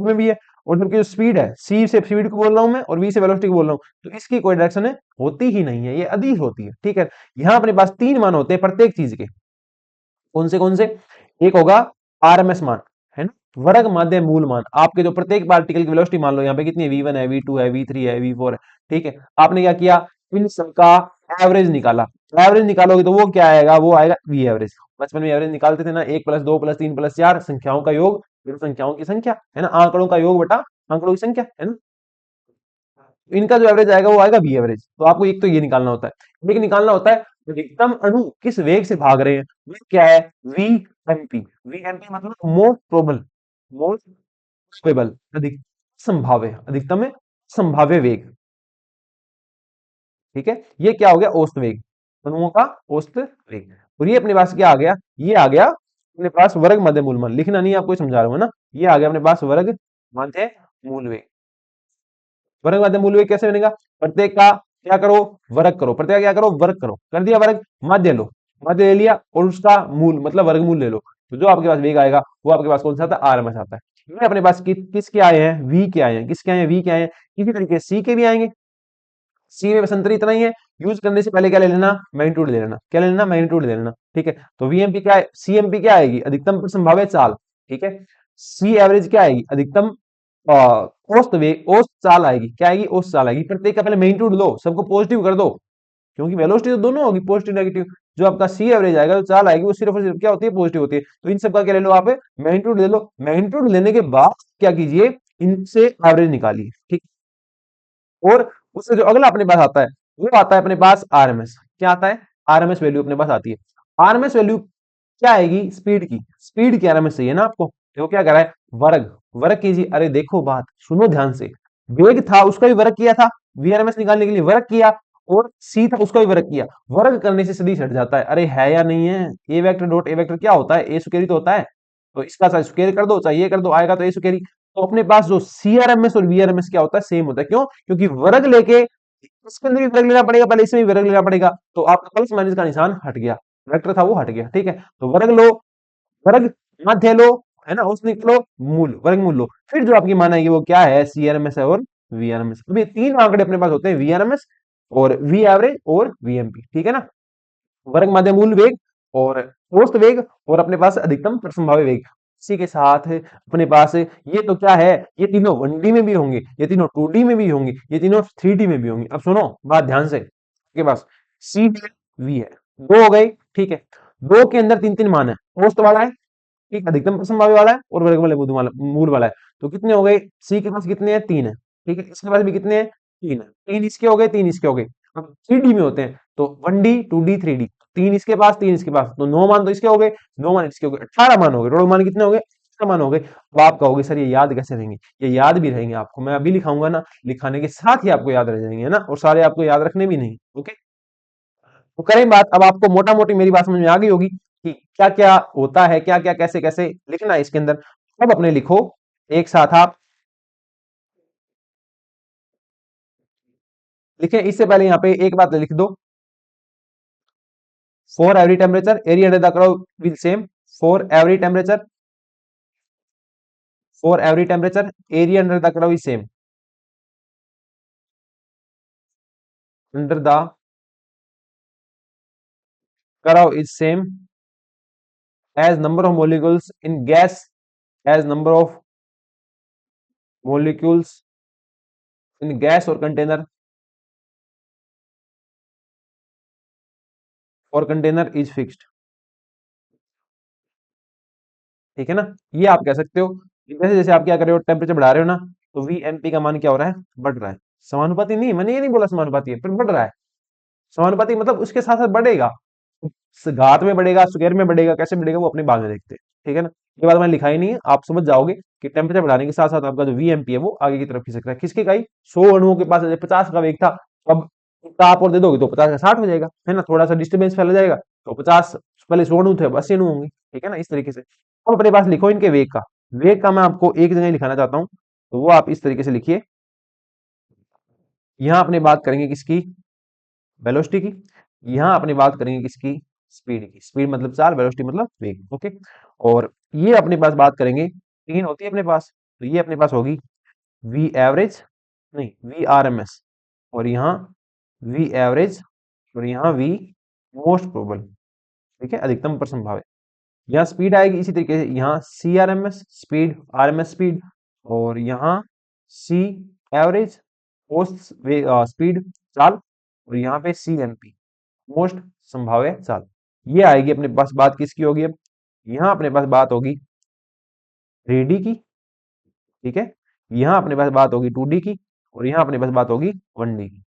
में भी है। और जबकि जो स्पीड है, c से स्पीड को बोल रहा हूं मैं, और v से वेलोसिटी को बोल रहा हूं, तो इसकी कोई डायरेक्शन है होती ही नहीं है, ये अदिश होती है। ठीक है, यहाँ अपने पास 3 मान होते हैं प्रत्येक चीज के। कौन से, एक होगा आरएमएस मान, है ना, वर्ग माध्य मूल मान। आपके जो प्रत्येक पार्टिकल की वेलोसिटी मान लो यहाँ पे कितनी है, v1 है, v2 है, v3 है, v4 है। ठीक है, आपने क्या किया, इन सबका एवरेज निकाला। एवरेज निकालोगे तो वो क्या आएगा, वो आएगा वी एवरेज। बचपन में एवरेज निकालते थे ना, 1+2+3+4 संख्याओं का योग, फिर संख्याओं की संख्या, है ना, आंकड़ों का योग बटा आंकड़ों की संख्या, है ना। इनका जो एवरेज आएगा वो आएगा वी एवरेज। तो आपको एक तो ये निकालना होता है, एक निकालना होता है अधिकतम अणु किस वेग से भाग रहे हैं, वो क्या है, वी एमपी। वी एमपी मतलब मोस्ट प्रोबल, मोस्ट प्रोबेबल, अधिक संभाव्य, अधिकतम है संभाव्य वेग। ठीक है, ये क्या हो गया, औसत वेग, अणुओं का औसत वेग। और ये अपने पास क्या आ गया, ये आ गया अपने पास वर्ग मध्य मूल मान। लिखना नहीं, आपको समझा रहा हूं ना। ये आ गया अपने पास वर्ग मध्य मूल वेग। वर्ग माध्य मूल वेग कैसे बनेगा, प्रत्येक का क्या करो, वर्ग करो। प्रत्येक का क्या करो, वर्ग करो, कर दिया वर्ग, माध्य लो, माध्य ले लिया, और उसका मूल मतलब वर्गमूल ले लो। तो जो आपके पास वेग आएगा वो आपके पास कौन सा आता है, आरएमएस आता है। ये अपने पास किसके आए हैं, वी के आए हैं, किसके आए हैं, वी के आए हैं। इसी तरीके सी के भी आएंगे। सी में बसंतर इतना ही है, यूज करने से पहले क्या ले लेना, मैग्नीट्यूड ले लेना। क्या ले लेना, मैग्नीट्यूड ले लेना। ठीक है, तो वीएमपी क्या है, सीएमपी क्या आएगी, अधिकतम पर संभाव्य चाल। ठीक है, सी एवरेज क्या आएगी, अधिकतम औसत वेग, औसत चाल आएगी। क्या आएगी, औसत चाल आएगी। प्रत्येक का पहले मैग्नीट्यूड लो, सबको पॉजिटिव कर दो, क्योंकि वेलोसिटी तो दोनों होगी, पॉजिटिव नेगेटिव। जो आपका सी एवरेज आएगा, जो चाल आएगी, वो सिर्फ और सिर्फ क्या होती है, पॉजिटिव होती है। तो इन सबका क्या ले लो आप, मैग्नीट्यूड ले लो। मैग्नीट्यूड लेने के बाद क्या कीजिए, इनसे एवरेज निकालिए। ठीक, और उससे जो अगला अपने पास आता है, वो आता है अपने पास आरएमएस। क्या आता है, आरएमएस वैल्यू अपने पास आती है। आरएमएस वैल्यू क्या आएगी, स्पीड की। स्पीड की आरएमएस चाहिए ना आपको, देखो क्या करा है, वर्ग, वर्ग कीजिए। अरे देखो बात सुनो ध्यान से, वेग था उसका भी वर्ग किया था, वीआरएमएस निकालने के लिए वर्ग किया, और सी था उसका भी वर्ग किया। वर्ग करने से सदिश हट जाता है। अरे है या नहीं है, ए वेक्टर डॉट ए वेक्टर क्या होता है, ए स्क्वायर तो होता है। तो इसका चाहे स्क्वायर कर दो, चाहे ये कर दो, आएगा तो ए स्क्वायर। तो अपने पास जो सीआरएमएस और वीआरएमएस क्या होता है, सेम होता है। क्यों, क्योंकि वर्ग लेके इसके अंदर भी वर्ग लेना पड़ेगा, पहले इसमें भी वर्ग लेना पड़ेगा। तो आपका प्लस माइनस का निशान हट गया, वेक्टर था वो हट गया। ठीक है, तो वर्ग लो, वर्ग मध्य लो, है ना, उस निकलो मूल, वर्ग मूल लो। फिर जो आपकी मान आएगी वो क्या है, सीआरएमएस है और वीआरएमएस। अभी तीन आंकड़े अपने पास होते हैं, वीआरएमएस और वी एवरेज और वीएमपी। ठीक है ना, वर्ग मध्य मूल वेग, और औसत वेग, और अपने पास अधिकतम संभाव्य वेग। इसी के साथ अपने पास ये तो क्या है, ये तीनों 1D में भी होंगे, ये तीनों 2D में भी होंगे, ये तीनों 3D में भी होंगे। अब सुनो बात ध्यान से, आपके पास सी है, वी है, दो हो गए। ठीक है, दो के अंदर तीन तीन मान है, औसत वाला है, ठीक, अधिकतम संभाव्य वाला है, और वर्ग वाले मूल वाला है। तो कितने हो गए, सी के पास कितने हैं, तीन है। ठीक है, इसके पास भी कितने हैं, तीन है। तीन इसके हो गए, तीन इसके हो गए। अब 3D में होते हैं, तो 1D 2D 3D। तीन इसके पास, तीन इसके पास, तो 9 मान तो इसके हो गए, 9 मान इसके हो गए, 18 मान हो गए। टोटल मान कितने हो गए, मान हो गए। अब आप कहोगे सर ये याद कैसे रहेंगे? ये याद भी रहेंगे आपको, मैं अभी लिखाऊंगा ना, लिखाने के साथ ही आपको याद रह जाएंगे, है ना, और सारे आपको याद रखने भी नहीं। ओके, तो करें बात, अब आपको मोटा मोटी मेरी बात समझ में आ गई होगी कि क्या क्या होता है, क्या क्या कैसे कैसे लिखना है इसके अंदर। अब अपने लिखो एक साथ आप, लिखे इससे पहले यहाँ पे एक बात लिख दो, for every temperature area under the curve will same, for every temperature, for every temperature area under the curve is same, under the curve is same as number of molecules in gas, as number of molecules in gas or container, or container is fixed। ठीक है ना, ये आप कह सकते हो। जैसे जैसे आप क्या कर रहे हो, टेम्परेचर बढ़ा रहे हो ना, तो वी एम पी का मान क्या हो रहा है, बढ़ रहा है। समानुपाती नहीं, मैंने ये नहीं बोला समानुपाती है, पर बढ़ रहा है। समानुपाती मतलब उसके साथ साथ बढ़ेगा, घात में बढ़ेगा, स्क्वायर में बढ़ेगा, कैसे बढ़ेगा वो अपने बाद में देखते हैं। ठीक है ना, ये बात मैंने लिखा ही नहीं है, आप समझ जाओगे कि टेम्परेचर बढ़ाने के साथ साथ आपका जो वीएमपी है वो आगे की तरफ खिसक रहा है। खिसके का ही 100 अणुओं के पास 50 का वेग था, अब आप और दे दोगे तो 50 का 60 हो जाएगा, है ना, थोड़ा सा डिस्टर्बेंस फैला जाएगा, तो 50 पहले 100 अणु थे, अब 80 अणु होंगे। ठीक है ना, इस तरीके से। अब अपने पास लिखो इनके वेग का, वेग का मैं आपको एक जगह ही लिखाना चाहता हूँ, तो वो आप इस तरीके से लिखिए। यहां अपने बात करेंगे किसकी, वेलोसिटी की। यहां अपनी बात करेंगे किसकी, स्पीड की। स्पीड मतलब चाल, वेलोसिटी मतलब वेग। ओके, और ये अपने पास बात करेंगे, तीन होती है अपने पास, तो ये अपने पास होगी वी एवरेज, नहीं वी आर एम एस, और यहाँ वी एवरेज, और यहाँ वी मोस्ट प्रोबल। ठीक है, अधिकतम पर संभावित। यहाँ स्पीड आएगी इसी तरीके से, यहाँ C R M S speed, R M S speed, और यहाँ सी एवरेज औसत स्पीड चाल, और यहाँ पे सी एम पी मोस्ट संभाव्य चाल। ये आएगी अपने पास बात किसकी होगी अब, यहाँ अपने पास बात होगी 3D की। ठीक है, यहाँ अपने पास बात होगी 2D की, और यहाँ अपने पास बात होगी 1D की।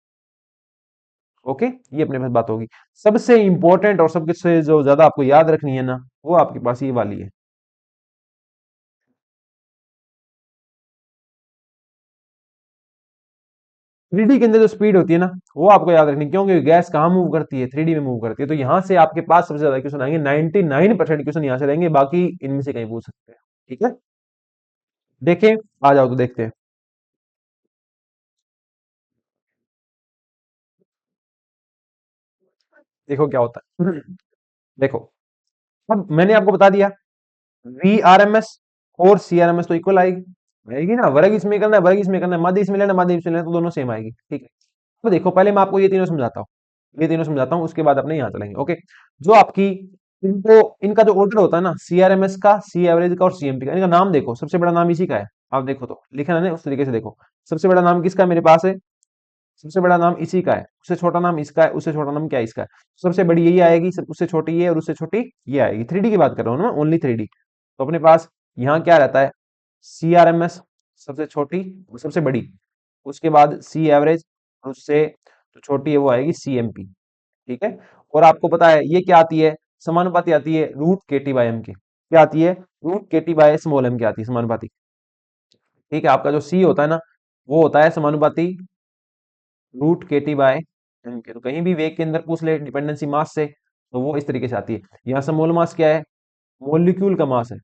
ओके, ये अपने पास बात होगी। सबसे इंपॉर्टेंट और सबसे जो ज्यादा आपको याद रखनी है ना, वो आपके पास ये वाली है। 3D के अंदर जो स्पीड होती है ना, वो आपको याद रखनी है, क्योंकि गैस कहाँ मूव करती है, 3D में मूव करती है। तो यहाँ से आपके पास सबसे ज्यादा क्वेश्चन आएंगे, 99% क्वेश्चन यहाँ से रहेंगे, बाकी इनमें से कहीं पूछ सकते हैं। ठीक है, देखें, आ जाओ तो देखते हैं। देखो क्या होता है। देखो, अब मैंने आपको बता दिया वी आर एम एस और सी आर एम एस तो इक्वल आएगी, आएगी ना, वर्ग इसमें करना है, वर्ग इसमें करना है, मध्य इसमें लेना, मध्य इसमें लेना, तो दोनों सेम आएगी। ठीक है, तो देखो पहले मैं आपको ये तीनों समझाता हूँ, ये तीनों समझाता हूँ, उसके बाद अपने यहाँ चलेंगे। ओके, जो आपकी इनको इनका जो ऑर्डर होता है ना, सीआरएमएस का, सी एवरेज का और सीएमपी का, इनका नाम देखो, सबसे बड़ा नाम इसी का है। आप देखो तो लिखा ना उस तरीके से देखो, सबसे बड़ा नाम किसका मेरे पास है, सबसे बड़ा नाम इसी का है, उससे छोटा नाम इसका है, उससे छोटा नाम क्या है, इसका है। सबसे बड़ी यही आएगी, उससे छोटी ये, और उससे छोटी ये आएगी। 3D की बात कर रहा हूँ ना, ओनली 3D। तो अपने पास यहाँ क्या रहता है, सी आर एम एस सबसे छोटी, सबसे बड़ी, उसके बाद सी एवरेज, और उससे जो छोटी है वो आएगी सी एम पी। ठीक है, और आपको पता है ये क्या आती है, समानुपाती आती है रूट के टी बाय एम के। क्या आती है, रूट के टी बाय स्मॉल एम की आती है समानुपाती। ठीक है, आपका जो सी होता है ना, वो होता है समानुपाती रूट के टी बाय एम के। तो कहीं भी वेग के अंदर पूछ ले डिपेंडेंसी मास से, तो वो इस तरीके से आती है। यहाँ से मोल मास क्या है, मोलिक्यूल का मास है।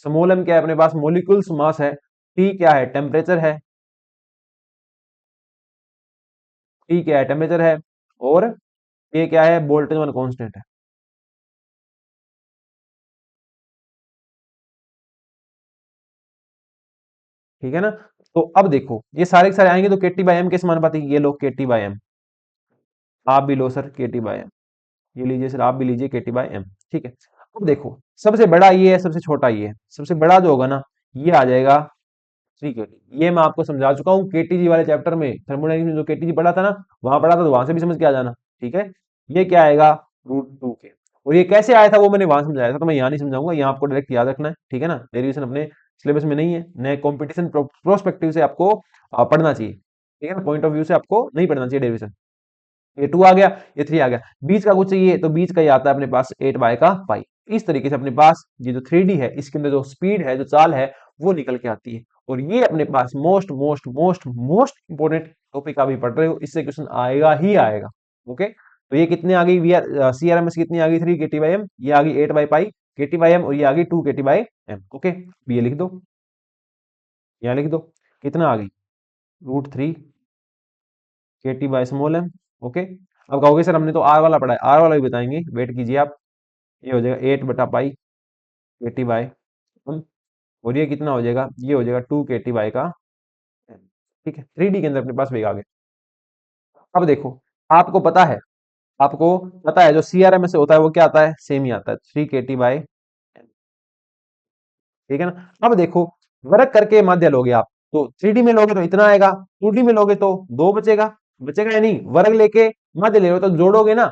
स्मॉल एम क्या है अपने पास, मोलिक्यूल्स मास है। टी क्या है, टेम्परेचर है। टी क्या है, टेम्परेचर है। और ये क्या है, बोल्टजमैन कांस्टेंट है। ठीक है ना, तो अब देखो ये सारे के सारे आएंगे तो केटी बाय एम के समानुपाती, ये लो केटी बाय एम, आप भी लो सर केटी बाय एम, ये लीजिए सर, आप भी लीजिए केटी बाय एम। ठीक है, अब देखो सबसे बड़ा ये है, सबसे छोटा ये है। सबसे बड़ा जो होगा ना, ये आ जाएगा 3 केटी। ये मैं आपको समझा चुका हूँ केटीजी वाले चैप्टर में, थर्मोडायनेमिक्स में जो केटीजी पढ़ा था ना, वहां पढ़ा था, तो वहां से भी समझ के आ जाना। ठीक है, ये क्या आएगा, √2 के। और ये कैसे आया था वो मैंने वहां समझाया था, तो मैं यहाँ नहीं समझाऊंगा, यहाँ आपको डायरेक्ट याद रखना है। ठीक है ना, डेरिवेशन अपने सिलेबस में नहीं है, नए कॉम्पिटिशन प्रोस्पेक्टिव से आपको पढ़ना चाहिए। ठीक है ना, पॉइंट ऑफ व्यू से आपको नहीं पढ़ना चाहिए डेरिवेशन। ये 2 आ गया, ये 3 आ गया, बीच का कुछ चाहिए तो बीच का ही आता है अपने पास 8 बाय का पाई। इस तरीके से अपने पास ये जो 3D है इसके अंदर जो स्पीड है, जो चाल है, वो निकल के आती है। और ये अपने पास most most most most important topic अभी पढ़ रहे हो, इससे क्वेश्चन आएगा ही आएगा। ओके, तो ये कितने आ गई, वी आर सीआरएमएस कितनी आ गई, 3 केटी बाई एम, ये आ गई 8 by pi KT by M, और ये आ गई 2 केटी बाई एम। ओके, ये लिख दो, यहाँ लिख दो, कितना आ गई, √3 केटी बाई स्मॉल एम। ओके, अब कहोगे सर हमने तो आर वाला पढ़ा है, आर वाला भी बताएंगे, वेट कीजिए आप। ये हो जाएगा 8/पाई केटी बाई एम, और ये कितना हो जाएगा, ये हो जाएगा 2 केटी बाई का एम। ठीक है, 3D के अंदर अपने पास वेग आ गया। अब देखो, आपको पता है, आपको पता है जो सीआरएम से होता है वो क्या आता है, सेम ही आता है, 3 केटी बाई एम। ठीक है ना। अब देखो, वर्ग करके माध्य लोगे आप, तो 3D में लोगे तो इतना आएगा, 2D में लोगे तो 2 बचेगा, बचेगा या नहीं, वर्ग लेके मध्य ले लो तो जोड़ोगे ना,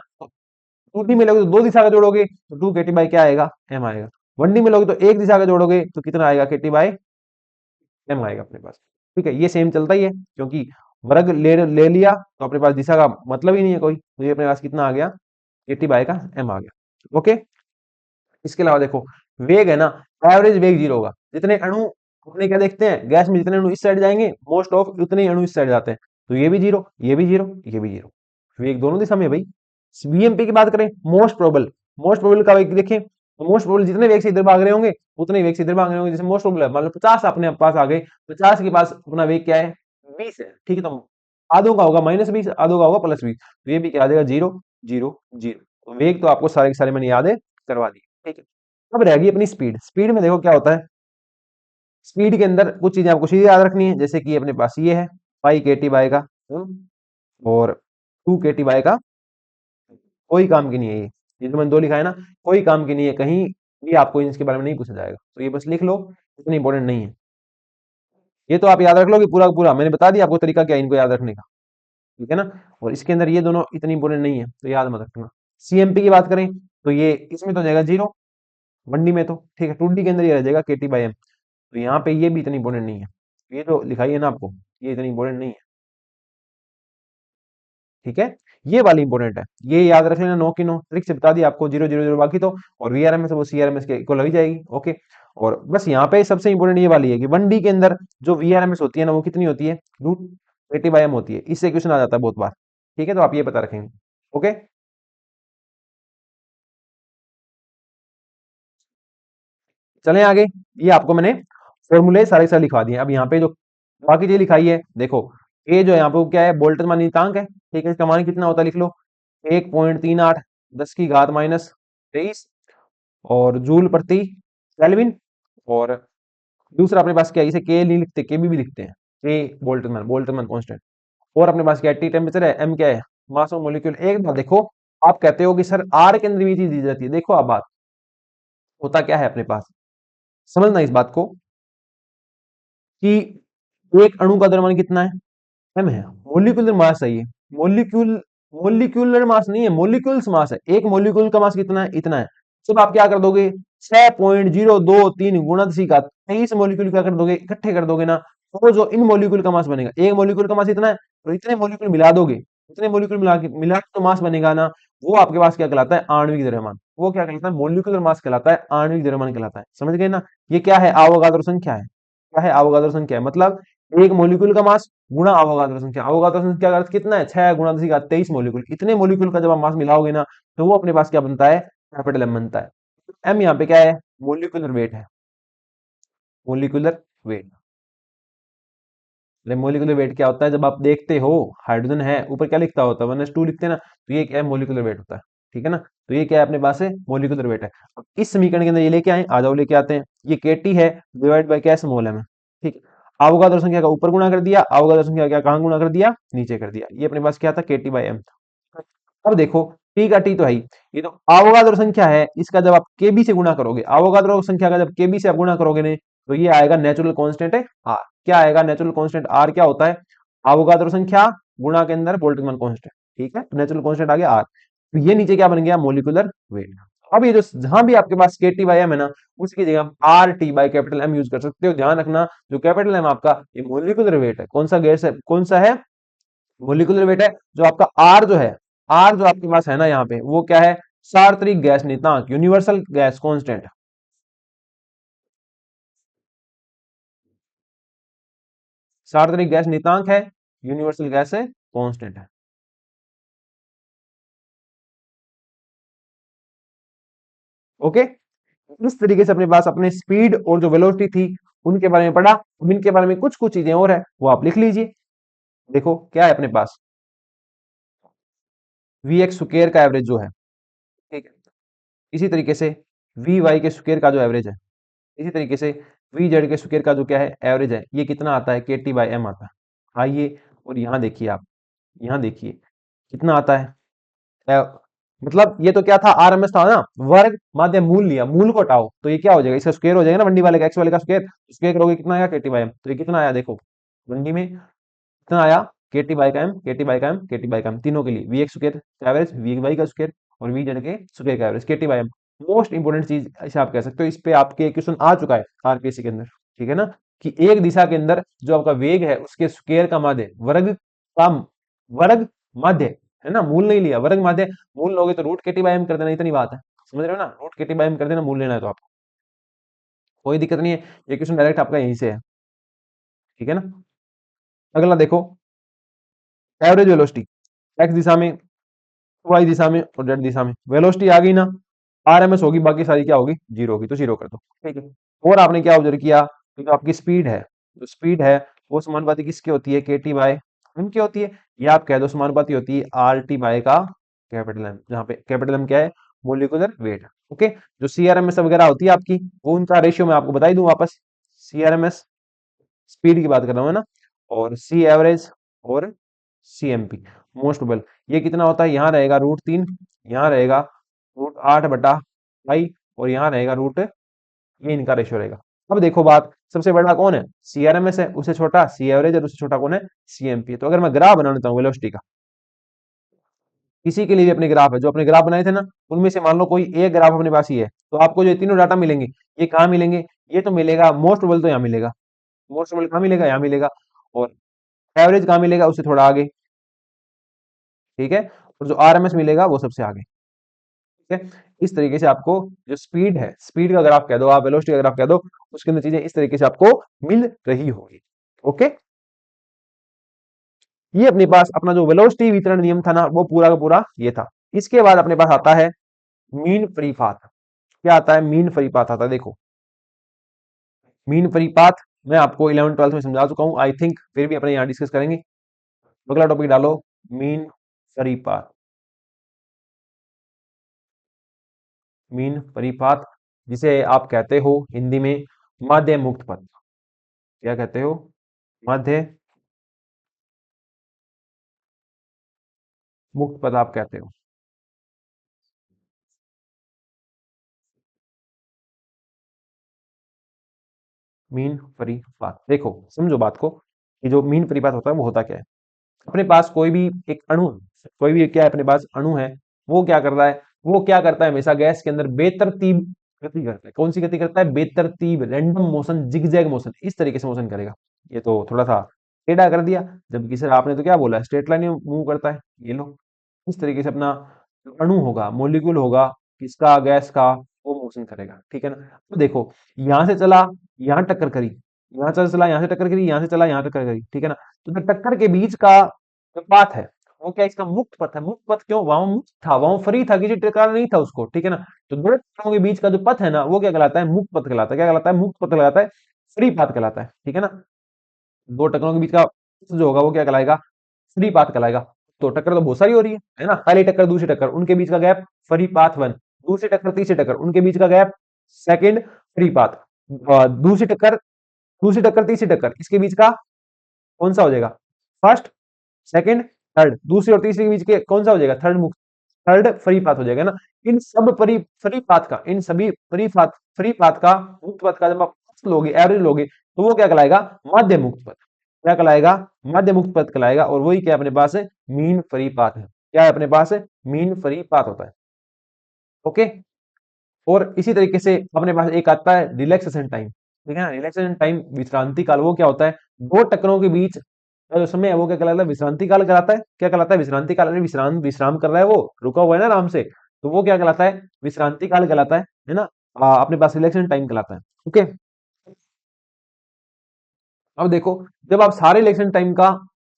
2D में लोगे तो 2 दिशा का जोड़ोगे तो 2 केटी बाई क्या आएगा, एम आएगा। 1D में लोगे तो एक दिशा का जोड़ोगे तो कितना आएगा, केटी बाई एम आएगा अपने पास। ठीक है, ये सेम चलता ही है, क्योंकि वर्ग ले लिया तो अपने पास दिशा का मतलब ही नहीं है कोई, तो ये अपने पास कितना आ गया, केटी बाई का एम आ गया। ओके, इसके अलावा देखो, वेग है ना, एवरेज वेग 0 होगा, जितने अणु अपने क्या देखते हैं, गैस में जितने अणु इस साइड जाएंगे मोस्ट ऑफ उतने ही अणु इस साइड जाते हैं, तो ये भी 0, ये भी 0, ये भी 0, वेग दोनों दिशा में है भाई। वीएमपी की बात करें, मोस्ट प्रोबेबल का वेग देखें, तो मोस्ट प्रोबेबल जितने वेग से इधर भाग रहे होंगे उतने ही वेग से इधर भाग रहे होंगे। जैसे मोस्ट प्रोबेबल है, मान लो 50 अपने पास आ गए, 50 के पास अपना वेग क्या है, 20 है। ठीक है, तो आधों का होगा -20, आधों का होगा +20, तो ये भी क्या आ जाएगा, 0 0 0। तो वेग तो आपको सारे के सारे मैंने याद है करवा दिए। ठीक है, अब रहेगी अपनी स्पीड। स्पीड में देखो क्या होता है, स्पीड के अंदर कुछ चीजें आपको सीधे याद रखनी है, जैसे कि अपने पास ये है पाई केटी बाय का, और 2 केटी बाय का, कोई काम की नहीं है ये जो मैंने 2 लिखा है ना, कोई काम की नहीं है, कहीं भी आपको इसके बारे में नहीं पूछा जाएगा, तो ये बस लिख लो, इतनी इंपॉर्टेंट नहीं है। ये तो आप याद रख लो कि पूरा का पूरा मैंने बता दिया आपको तरीका क्या है इनको याद रखने का। ठीक है ना, और इसके अंदर ये दोनों इतनी इंपॉर्टेंट नहीं है, तो याद मत रखना। सीएमपी की बात करें तो ये इसमें तो हो जाएगा 0, 1D में तो, ठीक है, 2D के अंदर ये रह जाएगा केटी बाय एम, तो यहाँ पे ये भी इतनी इंपॉर्टेंट नहीं है, ये जो लिखाई है ना आपको, ये इतनी इंपॉर्टेंट नहीं है। ठीक है, ये वाली इंपॉर्टेंट है, ये याद रख लेना, 9 की 9 ट्रिक से बता दी आपको, 0 0 0 बाकी तो, और वीआरएमएस वो सीआरएमएस के इक्वल हो ही जाएगी। ओके, और बस यहाँ पे सबसे इंपॉर्टेंट ये वाली है कि 1D के अंदर जो वीआरएमएस होती है ना, वो कितनी होती है, √80/m होती है, इससे क्वेश्चन आ जाता है बहुत बार। ठीक है, तो आप ये पता रखेंगे। ओके, चलें आगे। ये आपको मैंने फॉर्मूले सारे सारे लिखवा दिए। अब यहाँ पे जो बाकी चीज लिखाई है देखो, ए जो यहाँ पे वो क्या है, बोल्टजमान नियतांक है। ठीक है, इसका मान कितना होता है लिख लो, 1.38 10⁻23, और जूल प्रति केल्विन। और दूसरा अपने पास क्या है, इसे के नहीं लिखते, के भी लिखते हैं, के बोल्टजमान, बोल्टजमान कांस्टेंट। और अपने पास क्या है, टी टेम्परेचर है, एम क्या है, मास ऑफ मॉलिक्यूल। एक बात देखो, आप कहते हो कि सर आर के अंदर भी चीज दी जाती है, देखो आप बात होता क्या है अपने पास, समझना इस बात को कि एक अणु का द्रव्यमान कितना है, एम है, मोलिकुलर मास है ये, मोलिक्यूलर मास नहीं है, मोलिक्यूल्स मास है, एक मोलिक्यूल का मास कितना है, इतना है। सब आप क्या कर दोगे, 6.023 गुणा 10⁻23 मोलिक्यूल क्या कर दोगे, इकट्ठे कर दोगे ना, तो जो इन मोलिक्यूल का मास बनेगा, एक मोलिक्यूल का मास इतना है, तो इतने मोलिक्यूल मिला दोगे, इतने मोलिक्यूल मिला के जो मास बनेगा ना, वो आपके पास क्या कहलाता है, आणविक द्रव्यमान। वो क्या कहलाता है, मोलिकुलर मास कहलाता है, आणविक द्रव्यमान कहलाता है। समझ गए ना, ये क्या है, अवोगाद्रो संख्या है। क्या है, अवोगाद्रो संख्या है, मतलब एक मोलिक्यूल का मास गुणा अवोगाद्रो संख्या। अवोगाद्रो संख्या का अर्थ कितना है, 6 गुणा 10⁻23 मोलिक्यूल। इतने मोलिक्यूल का जब आप मास मिलाओगे ना, तो वो अपने पास क्या बनता है, कैपिटल एम बनता है। एम यहाँ पे क्या है, मोलिकुलर वेट है, मोलिकुलर वेट। मोलिकुलर वेट क्या होता है, जब आप देखते हो हाइड्रोजन है, ऊपर क्या लिखता होता है, 1s2 लिखते हैं ना, तो ये क्या है, मोलिकुलर वेट होता है। ठीक है ना, तो ये क्या है अपने पास है, मोलिकुलर वेट है। अब इस समीकरण के अंदर ये लेके आए, आ जाओ लेके आते हैं, ये केटी है डिवाइड बाय क्या है, स्मॉल एम है। ठीक है, अवगाद्रो संख्या का ऊपर गुणा कर दिया, अवगाद्रो संख्या क्या कहाँ गुणा कर दिया, नीचे कर दिया। ये अपने पास क्या था, केटी बाय एम। अब देखो, टी का टी तो है ही, ये तो अवगाद्रो संख्या है, इसका जब आप केबी से गुणा करोगे, अवगाद्रो संख्या का जब केबी से आप गुणा करोगे ने, तो ये आएगा नेचुरल कांस्टेंट है आर। क्या आएगा, नेचुरल कांस्टेंट आर क्या होता है, अवगाद्रो संख्या गुणा के अंदर बोल्ट्जमान कांस्टेंट। ठीक है, नेचुरल कांस्टेंट आ गया आर, तो ये नीचे क्या बन गया, मोलिकुलर वेट। अब ये जो जहां भी आपके पास के टी बाई एम है ना, उसकी जगह आप R T by capital M use कर सकते हो। ध्यान रखना, जो कैपिटल एम आपका ये मोलिकुलर वेट है, कौन सा गैस है, कौन सा है, मोलिकुलर वेट है। जो आपका आर जो है, आर जो आपके पास है ना यहाँ पे वो क्या है, सार्वत्रिक गैस नियतांक, यूनिवर्सल गैस कांस्टेंट। सार्वत्रिक गैस नियतांक है, यूनिवर्सल गैस है, कांस्टेंट है। ओके, इस तरीके से अपने पास अपने स्पीड और जो वेलोसिटी थी उनके बारे में पढ़ा। अब इनके बारे में कुछ कुछ चीजें और है वो आप लिख लीजिए। देखो क्या है अपने पास, वी एक्स स्क्वायर का एवरेज जो है, ठीक है, इसी तरीके से वी वाई के स्क्वायर का जो एवरेज है, इसी तरीके से वी जेड के स्क्वायर का जो क्या है एवरेज है, ये कितना आता है, के टी बाई एम आता है। आइए और यहाँ देखिए आप, यहाँ देखिए कितना आता है। मतलब ये तो क्या था, आरएमएस था ना, वर्ग माध्य मूल लिया, मूल को हटाओ तो ये क्या हो जाएगा, इसका स्क्वायर हो जाएगा ना, वनडी वाले का, एक्स वाले का स्क्वायर, स्क्वायर करोगे कितना आया, के टी बाई एम। तो ये कितना आया देखो, वनडी में कितना आया, के टी बाई का एम, के टी बाई का एम, के टी बाई का एम, तीनों के लिए वी एक्स स्क्वायर का एवरेज, वी वाई का स्क्वायर और वी जेड के स्क्वायर का average, K T by M. Most important चीज इसे आप कह सकते हो, इस पे आपके क्वेश्चन आ चुका है आरपीएससी के अंदर, ठीक है ना, कि एक दिशा के अंदर जो आपका वेग है उसके स्क्वायर का माध्य वर्ग का वर्ग माध्य, है ना, मूल नहीं लिया, वर्ग माध्य। मूल लोगे तो रूट के टी बाई एम कर देना, इतनी बात है, समझ रहे हो ना, रूट के टी बाई एम कर देना, मूल लेना है तो आपको कोई दिक्कत नहीं है, ये क्वेश्चन डायरेक्ट आपका यहीं से है, ठीक है ना। अगला देखो, एवरेज वेलोसिटी, एक्स दिशा में, वाई दिशा में और जेड दिशा में, वेलोसिटी आ गई ना, आरएमएस होगी, बाकी सारी क्या होगी, जीरो होगी, तो जीरो कर दो, ठीक है। और आपने क्या ऑब्जर्व किया, कि जो आपकी स्पीड है, जो स्पीड है वो समानुपाती किसकी होती है, के टी बाय एम की होती है, या आप कह दो समानुपाती होती है आर टी बाय का कैपिटल एम, जहाँ पे कैपिटल एम क्या है, मोलिकुलर वेट। ओके, जो सीआरएमएस वगैरह होती है आपकी, वो उनका रेशियो मैं आपको बता ही दूं वापस, सीआरएमएस स्पीड की बात कर रहा हूँ है ना, और सी एवरेज और C M P most probable, ये कितना होता है, यहाँ रहेगा रूट 3, यहाँ रहेगा रूट 8/पाई और यहाँ रहेगा रूट, ये इनका रेशियो रहेगा। अब देखो बात, सबसे बड़ा कौन है, सीआरएमएस है, उससे छोटा सी एवरेज और उससे छोटा कौन है, सीएमपी। तो अगर मैं ग्राफ बना लेता हूँ वेलोसिटी का, किसी के लिए भी अपने ग्राफ है, जो अपने ग्राफ बनाए थे ना, उनमें से मान लो कोई एक ग्राफ अपने पास ही है, तो आपको जो तीनों डाटा मिलेंगे, ये कहाँ मिलेंगे, ये तो मिलेगा मोस्ट प्रोबेबल, तो यहाँ मिलेगा, मोस्ट प्रोबेबल कहाँ मिलेगा, यहाँ मिलेगा, और एवरेज कहाँ मिलेगा, उससे थोड़ा आगे, ठीक है, और जो आरएमएस मिलेगा वो सबसे आगे, ठीक है। इस तरीके से आपको जो स्पीड है, स्पीड का अगर आप कह दो, आप वेलोसिटी का अगर आप कह दो, उसके अंदर चीजें इस तरीके से आपको मिल रही होगी। ओके, ये अपने पास अपना जो वेलोसिटी वितरण नियम था ना, वो पूरा का पूरा ये था। इसके बाद अपने पास आता है मीन फ्री पाथ। क्या आता है, मीन फ्री पाथ आता है। देखो मीन फ्री पाथ मैं आपको 11 12 में समझा चुका हूं, आई थिंक फिर भी अपने यहाँ डिस्कस करेंगे। अगला टॉपिक डालो, मीन फ्री पाथ, मीन परिपात, जिसे आप कहते हो हिंदी में माध्य मुक्त पथ। क्या कहते हो, माध्य मुक्त पथ आप कहते हो। मीन परिपात, देखो समझो बात को, कि जो मीन परिपात होता है वो होता क्या है। अपने पास कोई भी एक अणु, कोई भी क्या है अपने पास अणु है, वो क्या कर रहा है, वो क्या करता है, हमेशा गैस के अंदर बेतरतीब गति करता है। कौन सी गति करता है, बेतरतीब, रैंडम मोशन, जिगजैग मोशन, इस तरीके से मोशन करेगा। ये तो थोड़ा सा टेढ़ा कर दिया, जबकि सर आपने तो क्या बोला, स्ट्रेट लाइन में मूव करता है। ये लो, इस तरीके से अपना जो अणु होगा, मोलिक्यूल होगा, किसका, गैस का, वो मोशन करेगा, ठीक है ना। तो देखो यहां से चला, यहाँ टक्कर करी, यहाँ से चला, यहाँ से टक्कर करी, यहाँ से चला, यहाँ टक्कर करी, ठीक है ना। तो जो टक्कर के बीच का जो पाथ है, वो क्या इसका मुक्त पथ है। मुक्त पथ क्यों, वहां मुक्त था, वहां फ्री था, किसी टकरार नहीं था उसको, ठीक है ना। तो दो टक्करों के बीच का जो पथ है ना, वो क्या कहलाता है, मुक्त पथ कहलाता है। क्या कहलाता है, मुक्त पथ कहलाता है, फ्री पाथ कहलाता है, ठीक है ना। दो टक्करों के बीच का जो होगा वो क्या कहलाएगा, फ्री पाथ कहलाएगा। तो टक्कर तो बहुत सारी हो रही है ना, पहली टक्कर दूसरी टक्कर उनके बीच का गैप फ्री पाथ 1, दूसरी टक्कर तीसरी टक्कर उनके बीच का गैप सेकंड फ्री पाथ, दूसरी टक्कर, दूसरी टक्कर तीसरी टक्कर इसके बीच का कौन सा हो जाएगा, फर्स्ट, सेकंड, थर्ड, दूसरी और तीसरी के बीच के कौन सा हो जाएगा, थर्ड मुक्त, थर्ड फ्री पाथ हो जाएगा ना। इन सब फ्री पाथ का, इन सभी फ्री पाथ का, मुक्त पथ का जब आप लोगे, एवरेज लोगे, तो वो क्या कहलाएगा, मध्य मुक्त पथ। क्या कहलाएगा, मध्य मुक्त पथ कहलाएगा। और वही क्या अपने पास है, मीन फ्री पाथ है। क्या है अपने पास है, मीन फ्री पाथ होता है। ओके, और इसी तरीके से अपने पास एक आता है रिलैक्सेशन टाइम, ठीक है ना। रिलैक्सेशन टाइम, विश्रांति काल, वो क्या होता है, दो टक्करों के बीच का जो समय है वो क्या कहलाता है, विश्रांति काल कहलाता है। क्या कहलाता है, विश्रांति काल। अरे विश्राम विश्राम कर रहा है, वो रुका हुआ है ना आराम से, तो वो क्या कहलाता है, विश्रांति काल कहलाता है ना। अपने पास रिलैक्सेशन टाइम कहलाता है। ओके, अब देखो, जब आप सारे इलेक्शन टाइम का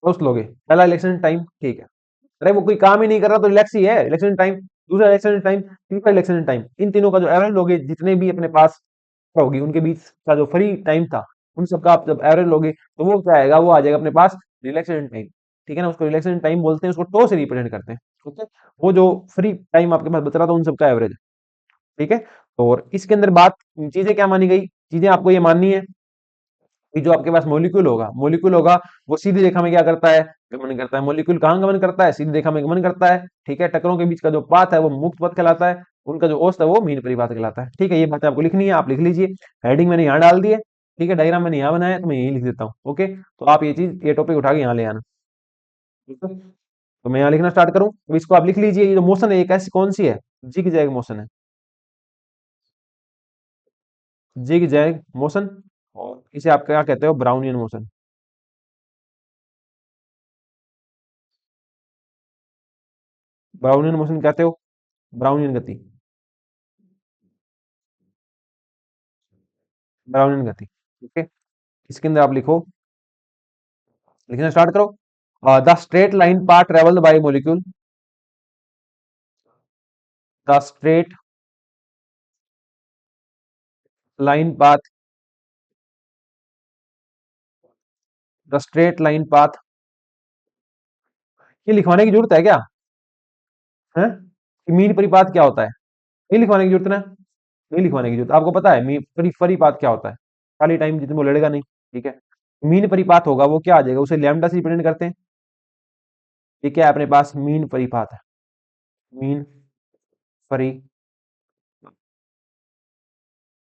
औसत लोगे, पहला इलेक्शन टाइम ठीक है, अरे वो कोई काम ही नहीं कर रहा तो रिलैक्स ही है इलेक्शन टाइम, दूसरा इलेक्शन टाइम, तीसरा इलेक्शन टाइम, इन तीनों का जो एवरेज लोगे, जितने भी अपने पास होगी उनके बीच का जो फ्री टाइम था, उन सबका आप जब एवरेज लोगे तो वो क्या आएगा, वो आ जाएगा अपने पास रिलैक्सेशन टाइम। ठीक है ना, उसको रिलैक्सेशन टाइम बोलते हैं, उसको टो से रिप्रेजेंट करते हैं। ठीक है, वो जो फ्री टाइम आपके पास बच रहा था उन सबका एवरेज। ठीक है, और इसके अंदर बात, चीजें क्या मानी गई, चीजें आपको ये माननी है कि जो आपके पास मॉलिक्यूल होगा, वो सीधी रेखा में क्या करता है, गमन करता है। मॉलिक्यूल कहाँ गमन करता है, सीधी रेखा में गमन करता है। ठीक है, टकरों के बीच का जो पाथ है वो मुक्त पथ कहलाता है, उनका जो औसत है वो मीन परिपात कहलाता है। ठीक है, ये बातें आपको लिखनी है, आप लिख लीजिए। हेडिंग मैंने यहाँ डाल दी है। ठीक है, डायग्राम मैंने यहाँ बनाया है, तो मैं यही लिख देता हूँ। ओके, तो आप ये टॉपिक उठा के यहाँ ले आना। ठीक है, तो मैं यहाँ लिखना स्टार्ट करूँ, तो इसको आप लिख लीजिए। ये जो मोशन है, ये कैसी कौन सी है, जिग जैग मोशन है, जिग जैग मोशन। और इसे आप क्या कहते हो, ब्राउनियन मोशन। ब्राउनियन मोशन कहते हो, ब्राउनियन गति, ब्राउनियन गति। ओके, इसके अंदर आप लिखो, लिखना स्टार्ट करो। The straight line path travelled by molecule, the straight line path, the straight line path. ये लिखवाने की जरूरत है क्या, है कि मीन परिपात क्या होता है, नहीं लिखवाने की जरूरत ना, नहीं लिखवाने की जरूरत, आपको पता है मी परिपात क्या होता है, खाली टाइम जितने वो लड़ेगा नहीं। ठीक है, मीन परिपात होगा वो क्या आ जाएगा, उसे लैम्डा से रिप्रेजेंट करते हैं। ये क्या है अपने पास, मीन परिपात है, मीन परि,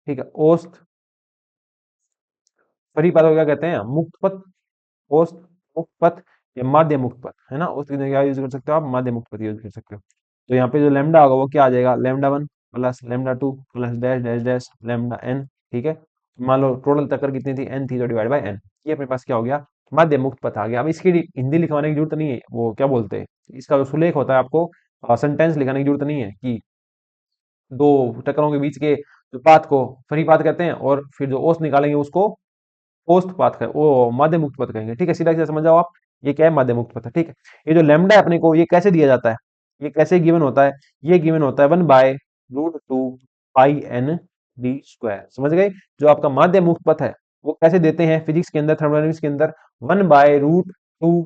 ठीक है, औसत परिपात को क्या कहते हैं, मुक्त पथ, औसत मुक्त पथ, या माध्य मुक्त पथ, है ना। उसकी जगह क्या यूज कर सकते हो आप, माध्य मुक्त पथ यूज कर सकते हो। तो यहाँ पे जो लेमडा होगा वो क्या आ जाएगा, lambda one plus lambda two plus dash dash dash lambda N. ठीक है, मान लो टोटल चक्कर कितनी थी, एन थी, तो डिवाइड बाय एन। ये अपने पास क्या हो गया, माध्य मुक्त पथ आ गया। अब इसकी हिंदी लिखवाने की जरूरत नहीं है, वो क्या बोलते हैं, इसका जो सुलेख होता है, आपको सेंटेंस लिखाने की जरूरत नहीं है कि दो टक्करों के बीच के जो पाथ को फ्री पाथ कहते हैं, और फिर जो औसत निकालेंगे उसको औसत पाथ का वो माध्य मुक्त पथ कहेंगे। ठीक है, सीधा सीधा समझ जाओ आप, ये क्या है, माध्य मुक्त पथ है। ठीक है, ये जो लैम्डा है अपने को, ये कैसे दिया जाता है, ये कैसे गिवन होता है, ये गिवन होता है 1/√2 पाई एन डी स्क्वायर। समझ गए, जो आपका माध्य मुक्त पथ है वो कैसे देते हैं फिजिक्स के अंदर, थर्मोडायनेमिक्स के अंदर, 1/√2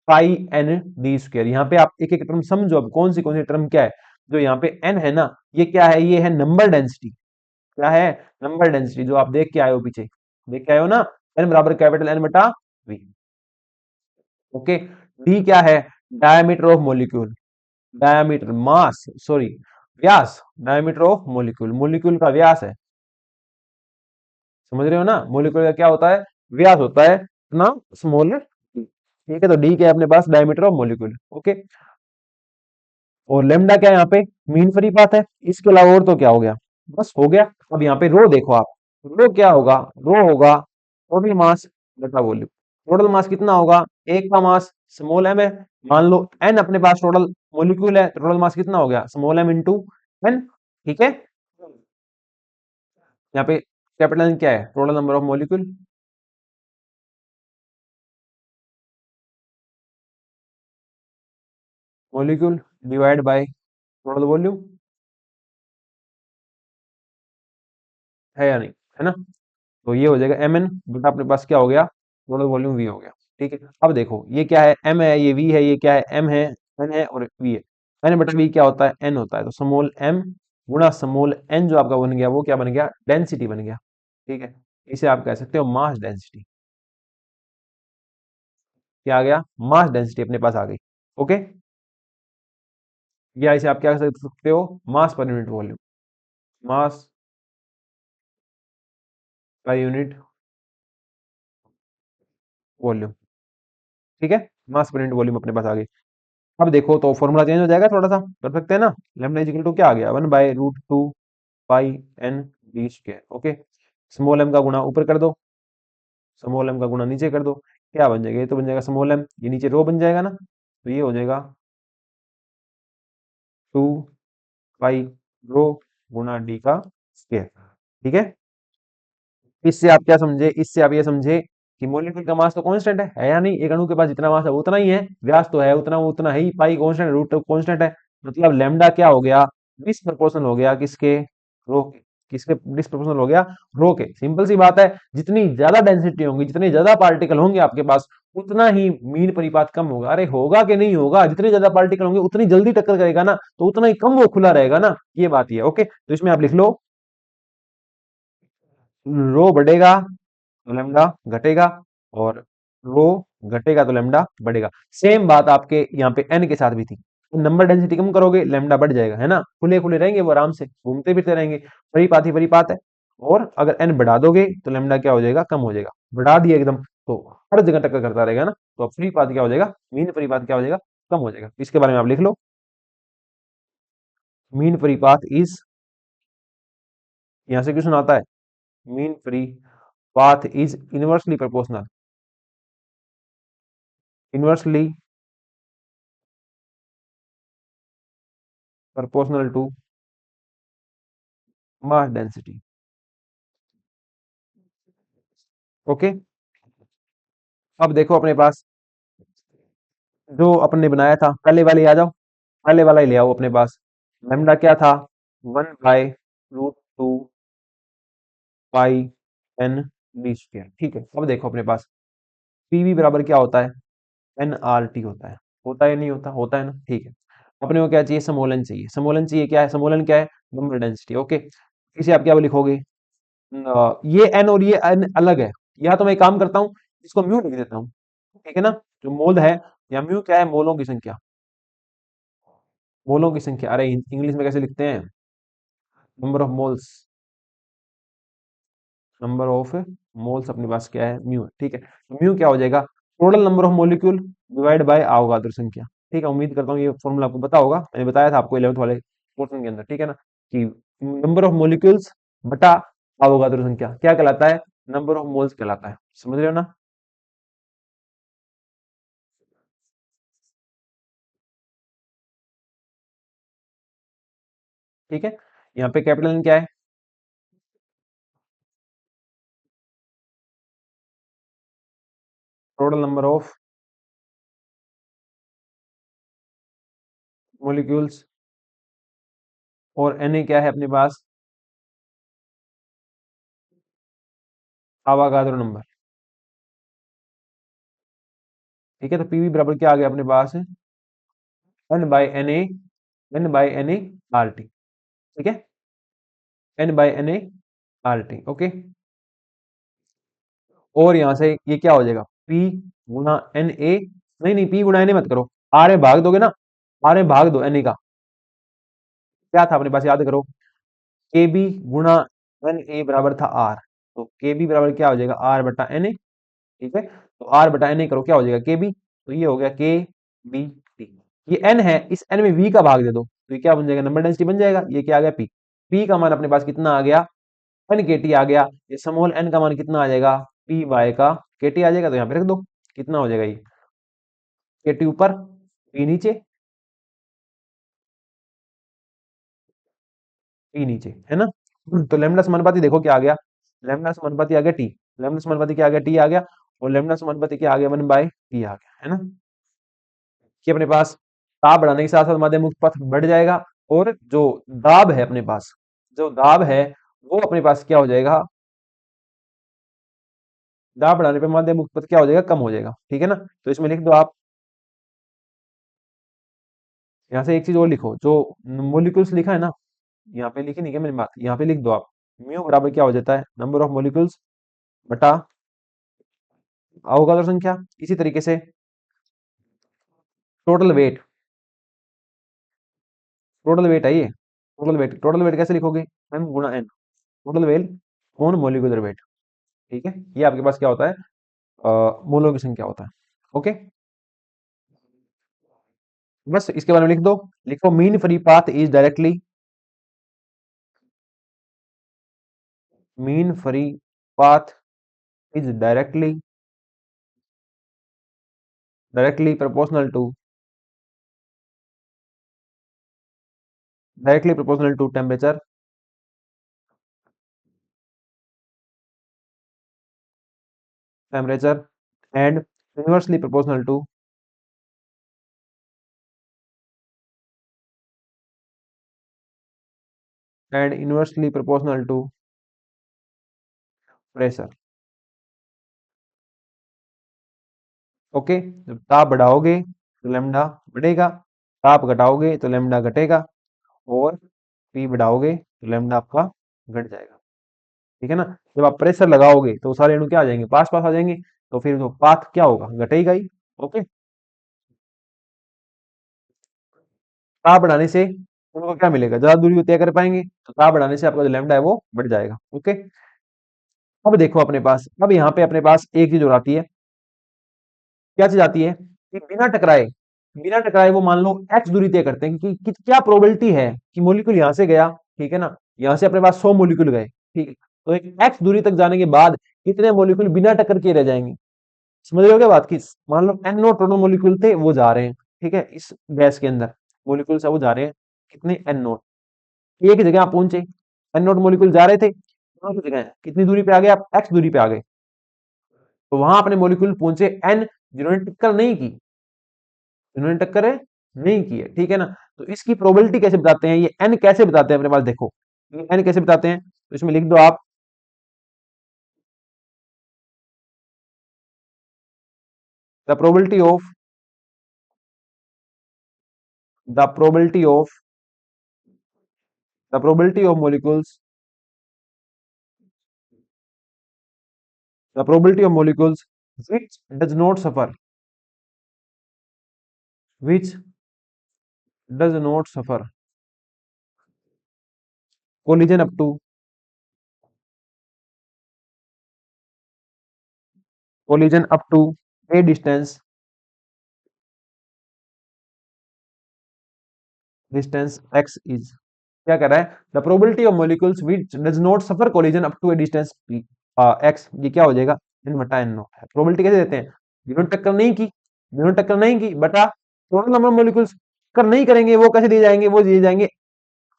पाई एन डी स्क्वायर। यहाँ पे आप एक एक टर्म समझो, अब कौन सी टर्म क्या है। जो यहाँ पे एन है ना, ये क्या है, ये है नंबर डेंसिटी। क्या है, नंबर डेंसिटी, जो आप देख के आए हो पीछे, देख के आए हो ना, एन बराबर कैपिटल एन बटा वी। ओके, डी क्या है, diameter of molecule, diameter mass sorry Vyas, diameter of molecule, molecule का व्यास है। समझ रहे हो ना, मॉलिक्यूल का क्या होता है, व्यास होता है ना, स्मॉल। ठीक है, तो डी क्या है अपने पास, डायमीटर ऑफ मॉलिक्यूल। ओके, और लेमडा क्या है यहाँ पे, मीन फ्री पाथ है। इसके अलावा और तो क्या हो गया, बस हो गया। अब यहाँ पे रो देखो आप, रो क्या होगा, रो होगा टोटल मास बटा वॉल्यूम। टोटल मास कितना होगा, एक का मास स्मॉल एम है, मान लो एन अपने पास टोटल मॉलिक्यूल है, टोटल मास कितना हो गया, स्मॉल एम इंटू एन। ठीक है, यहाँ पे कैपिटल एन क्या है, total number of molecule, molecule divide by total volume, है या नहीं, है ना। तो ये हो जाएगा एम एन बटा अपने पास क्या हो गया, टोटल वॉल्यूम वी हो गया। ठीक है, अब देखो ये क्या है, एम है, ये वी है, ये क्या है, एम है, एन है और वी है। एन बटा वी क्या होता है, एन होता है, तो स्मॉल एम गुणा स्मॉल एन जो आपका बन गया, वो क्या बन गया, डेंसिटी बन गया। ठीक है, इसे आप कह सकते हो मास डेंसिटी। क्या आ गया, मास डेंसिटी अपने पास आ गई। ओके, या इसे आप क्या कह सकते हो, मास पर यूनिट वॉल्यूम, मास पर यूनिट वॉल्यूम। ठीक है, मास पर यूनिट वॉल्यूम अपने पास आ गई। अब देखो तो फॉर्मूला चेंज हो जाएगा, थोड़ा सा कर सकते हैं ना। लेमडा इजिकल टू क्या आ गया, 1/√2 pi n d square. Okay, small m का गुणा ऊपर कर दो, स्मॉल एम का गुणा नीचे कर दो। क्या बन जाएगा, ये तो बन जाएगा स्मॉल एम, ये नीचे रो बन जाएगा ना, तो ये हो जाएगा 2 पाई रो गुना डी का स्क्वायर। ठीक है, इससे आप क्या समझे, इससे आप ये समझे कि मॉलिक्यूल का मास तो कांस्टेंट है या नहीं, एक अणु के पास जितना मास है उतना ही है, व्यास तो है उतना उतना ही, पाई कांस्टेंट, रूट कांस्टेंट है, मतलब लैम्डा क्या हो गया, डिस्प्रोपोर्शनल हो गया किसके, रो के, किसके डिस्प्रोपोर्शनल हो गया, रो के। सिंपल सी बात है, जितनी ज्यादा डेंसिटी होंगी, जितने ज्यादा पार्टिकल होंगे आपके पास, उतना ही मीन परिपात कम होगा। अरे होगा कि नहीं होगा, जितने ज्यादा पार्टिकल होंगे उतनी जल्दी टक्कर करेगा ना, तो उतना ही कम वो खुला रहेगा ना, ये बात ही है। ओके, तो इसमें आप लिख लो, रो बढ़ेगा तो लैम्डा घटेगा, और रो घटेगा तो लैम्डा बढ़ेगा। सेम बात आपके यहाँ पे एन के साथ भी थी, नंबर डेंसिटी कम करोगे लैम्डा बढ़ जाएगा, है ना, खुले खुले रहेंगे वो, आराम से घूमते फिरते रहेंगे, परिपात है। और अगर एन बढ़ा दोगे तो लैम्डा क्या हो जाएगा, कम हो जाएगा, बढ़ा दिया एकदम तो हर जगह टक्कर करता रहेगा ना, तो अब फ्री पाथ क्या हो जाएगा, मीन परिपात क्या हो जाएगा, कम हो जाएगा। इसके बारे में आप लिख लो, मीन परिपात इज, यहां से क्वेश्चन आता है, mean free path is inversely proportional, inversely proportional to mass density। Okay, अब देखो अपने पास जो अपने बनाया था, पहले वाले आ जाओ, पहले वाला ही ले आओ अपने पास। लैम्डा क्या था, 1/√2 पाई एन डी स्क्वायर। ठीक है, अब देखो अपने पास पीवी बराबर क्या होता है, एन आर टी होता है या नहीं होता, होता है ना। ठीक है, अपने को क्या चाहिए, समोलन चाहिए। समोलन चाहिए, क्या है समोलन, क्या है, नंबर डेंसिटी। ओके, इसे आप क्या लिखोगे, ये एन और ये एन अलग है, या तो मैं एक काम करता हूँ, इसको म्यू लिख देता हूँ, ठीक है ना, जो मोल है, या म्यू क्या है, मोलों की संख्या, मोलों की संख्या। अरे इंग्लिश में कैसे लिखते हैं, number of moles, number of moles अपने पास क्या है, म्यू है। ठीक है, तो म्यू क्या हो जाएगा, total number of molecule divide by Avogadro संख्या। ठीक है, उम्मीद करता हूँ ये फॉर्मूला आपको पता होगा, मैंने बताया था आपको 11th वाले पोर्शन के अंदर, ठीक है ना, कि नंबर ऑफ मॉलिक्यूल्स बटा अवोगाद्रो संख्या क्या कहलाता है, नंबर ऑफ मोल्स कहलाता है। समझ रहे हो ना। ठीक है, यहाँ पे कैपिटल एन क्या है, टोटल नंबर ऑफ मॉलिक्यूल्स, और Na क्या है अपने पास, आवागाद्रो नंबर। ठीक है, तो पीवी बराबर क्या आ गया अपने पास, N by N A, N by N A R T. ठीक है, N by N A R T. Okay, और यहां से ये क्या हो जाएगा, पी गुना एन ए, नहीं नहीं पी गुना एन ए मत करो, आर में भाग दोगे ना, आर में भाग दो एन ए का, क्या था अपने पास याद करो, के बी गुना एन ए बराबर था आर, तो के बी बराबर क्या हो जाएगा, आर बटा एन ए। ठीक है, तो आर बटा एन ए करो, क्या हो जाएगा के बी, तो ये हो गया के बी टी। ये एन है, इस एन में वी का भाग दे दो, तो ये क्या बन जाएगा, नंबर डेंसिटी बन जाएगा। ये क्या आ गया, पी, पी का मान अपने पास कितना आ गया, एन के टी आ गया। ये समोल एन का मान कितना आ जाएगा, पी वाई का के टी आ जाएगा, तो यहाँ पे रख दो, कितना हो जाएगा ये, के टी ऊपर पी नीचे, पी नीचे, है ना। तो लेमडा समानुपाती देखो क्या आ गया, लेमडा समानुपाती आ गया टी, लेमडा समानुपाती क्या आ गया, टी आ गया, और लेमडा समानुपाती क्या आ गया, 1/टी आ गया, है ना, कि अपने पास ताप बढ़ाने के साथ साथ माध्यम मुक्त पथ बढ़ जाएगा, और जो दाब है अपने पास, जो दाब है वो अपने पास क्या हो जाएगा, दाब बढ़ाने पे माध्यम मुक्त पथ क्या हो जाएगा, कम हो जाएगा। ठीक है ना, तो इसमें लिख दो आप, यहाँ से एक चीज और लिखो, जो मोलिक्यूल्स लिखा है ना, यहाँ पे लिखी नहीं क्या मैंने बात, यहाँ पे लिख दो आप, म्यू बराबर क्या हो जाता है, नंबर ऑफ मोलिक्यूल्स बटा अवगाद्रो संख्या। इसी तरीके से टोटल वेट, टोटल वेट है ये, टोटल वेट, टोटल वेट कैसे लिखोगे, एम गुना N, total weight on molecular weight. ठीक है, ये आपके पास क्या होता है, मोलों की संख्या होता है। ओके, बस इसके बारे में लिख दो, लिखो mean free path is directly, mean free path is directly directly proportional to temperature and inversely proportional to pressure. Okay, जब ताप बढ़ाओगे तो लेमडा बढ़ेगा, ताप घटाओगे तो लेमडा घटेगा, और पी बढ़ाओगे तो लेमडा आपका घट जाएगा। ठीक है ना। जब आप प्रेशर लगाओगे तो सारे अणु क्या आ जाएंगे, पास पास आ जाएंगे, तो फिर तो पाथ क्या होगा, घटेगा ही। ओके, ताप बढ़ाने से उनको क्या मिलेगा, ज्यादा दूरी को तय कर पाएंगे, तो ताप बढ़ाने से आपका जो लैम्डा है वो बढ़ जाएगा। ओके, अब देखो अपने पास, अब यहाँ पे अपने पास एक चीज और आती है। क्या चीज आती है कि बिना टकराए वो मान लो एक्स दूरी तय करते हैं कि क्या प्रोबेबिलिटी है कि मोलिक्यूल यहां से गया, ठीक है ना, यहां से अपने पास 100 मोलिक्यूल गए, ठीक है, तो एक एक्स दूरी तक जाने के बाद कितने मोलिक्यूल बिना टक्कर के रह जाएंगे। समझ रहे हो क्या बात की, मान लो एन नोट टोटल मोलिक्यूल थे वो जा रहे हैं, ठीक है, इस गैस के अंदर मोलिक्यूल है वो जा रहे हैं, कितने एन नोट, एक ही जगह आप पहुंचे, एन नोट मोलिक्यूल जा रहे थे, दोनों की जगह कितनी दूरी पे आ गए आप, एक्स दूरी पे आ गए, तो वहां अपने मोलिक्यूल पहुंचे एन, जिन्होंने टक्कर नहीं की, जिन्होंने टक्कर है नहीं की है, ठीक है ना। तो इसकी प्रोबेबिलिटी कैसे बताते हैं, ये एन कैसे बताते हैं अपने पास, देखो ये एन कैसे बताते हैं, तो इसमें लिख दो आप the probability of the probability of the probability of molecules the probability of molecules which does not suffer which does not suffer collision up to a distance x is, क्या कर रहा है, the probability of molecules which does not suffer collision up to a distance p x, ये क्या हो जाएगा, n बटा n not है। प्रोबेबिलिटी कैसे देते हैं, जिन्होंने टक्कर नहीं की बटा टोटल नंबर ऑफ मॉलिक्यूल्स, टक्कर नहीं करेंगे वो कैसे दिए जाएंगे, वो दिए जाएंगे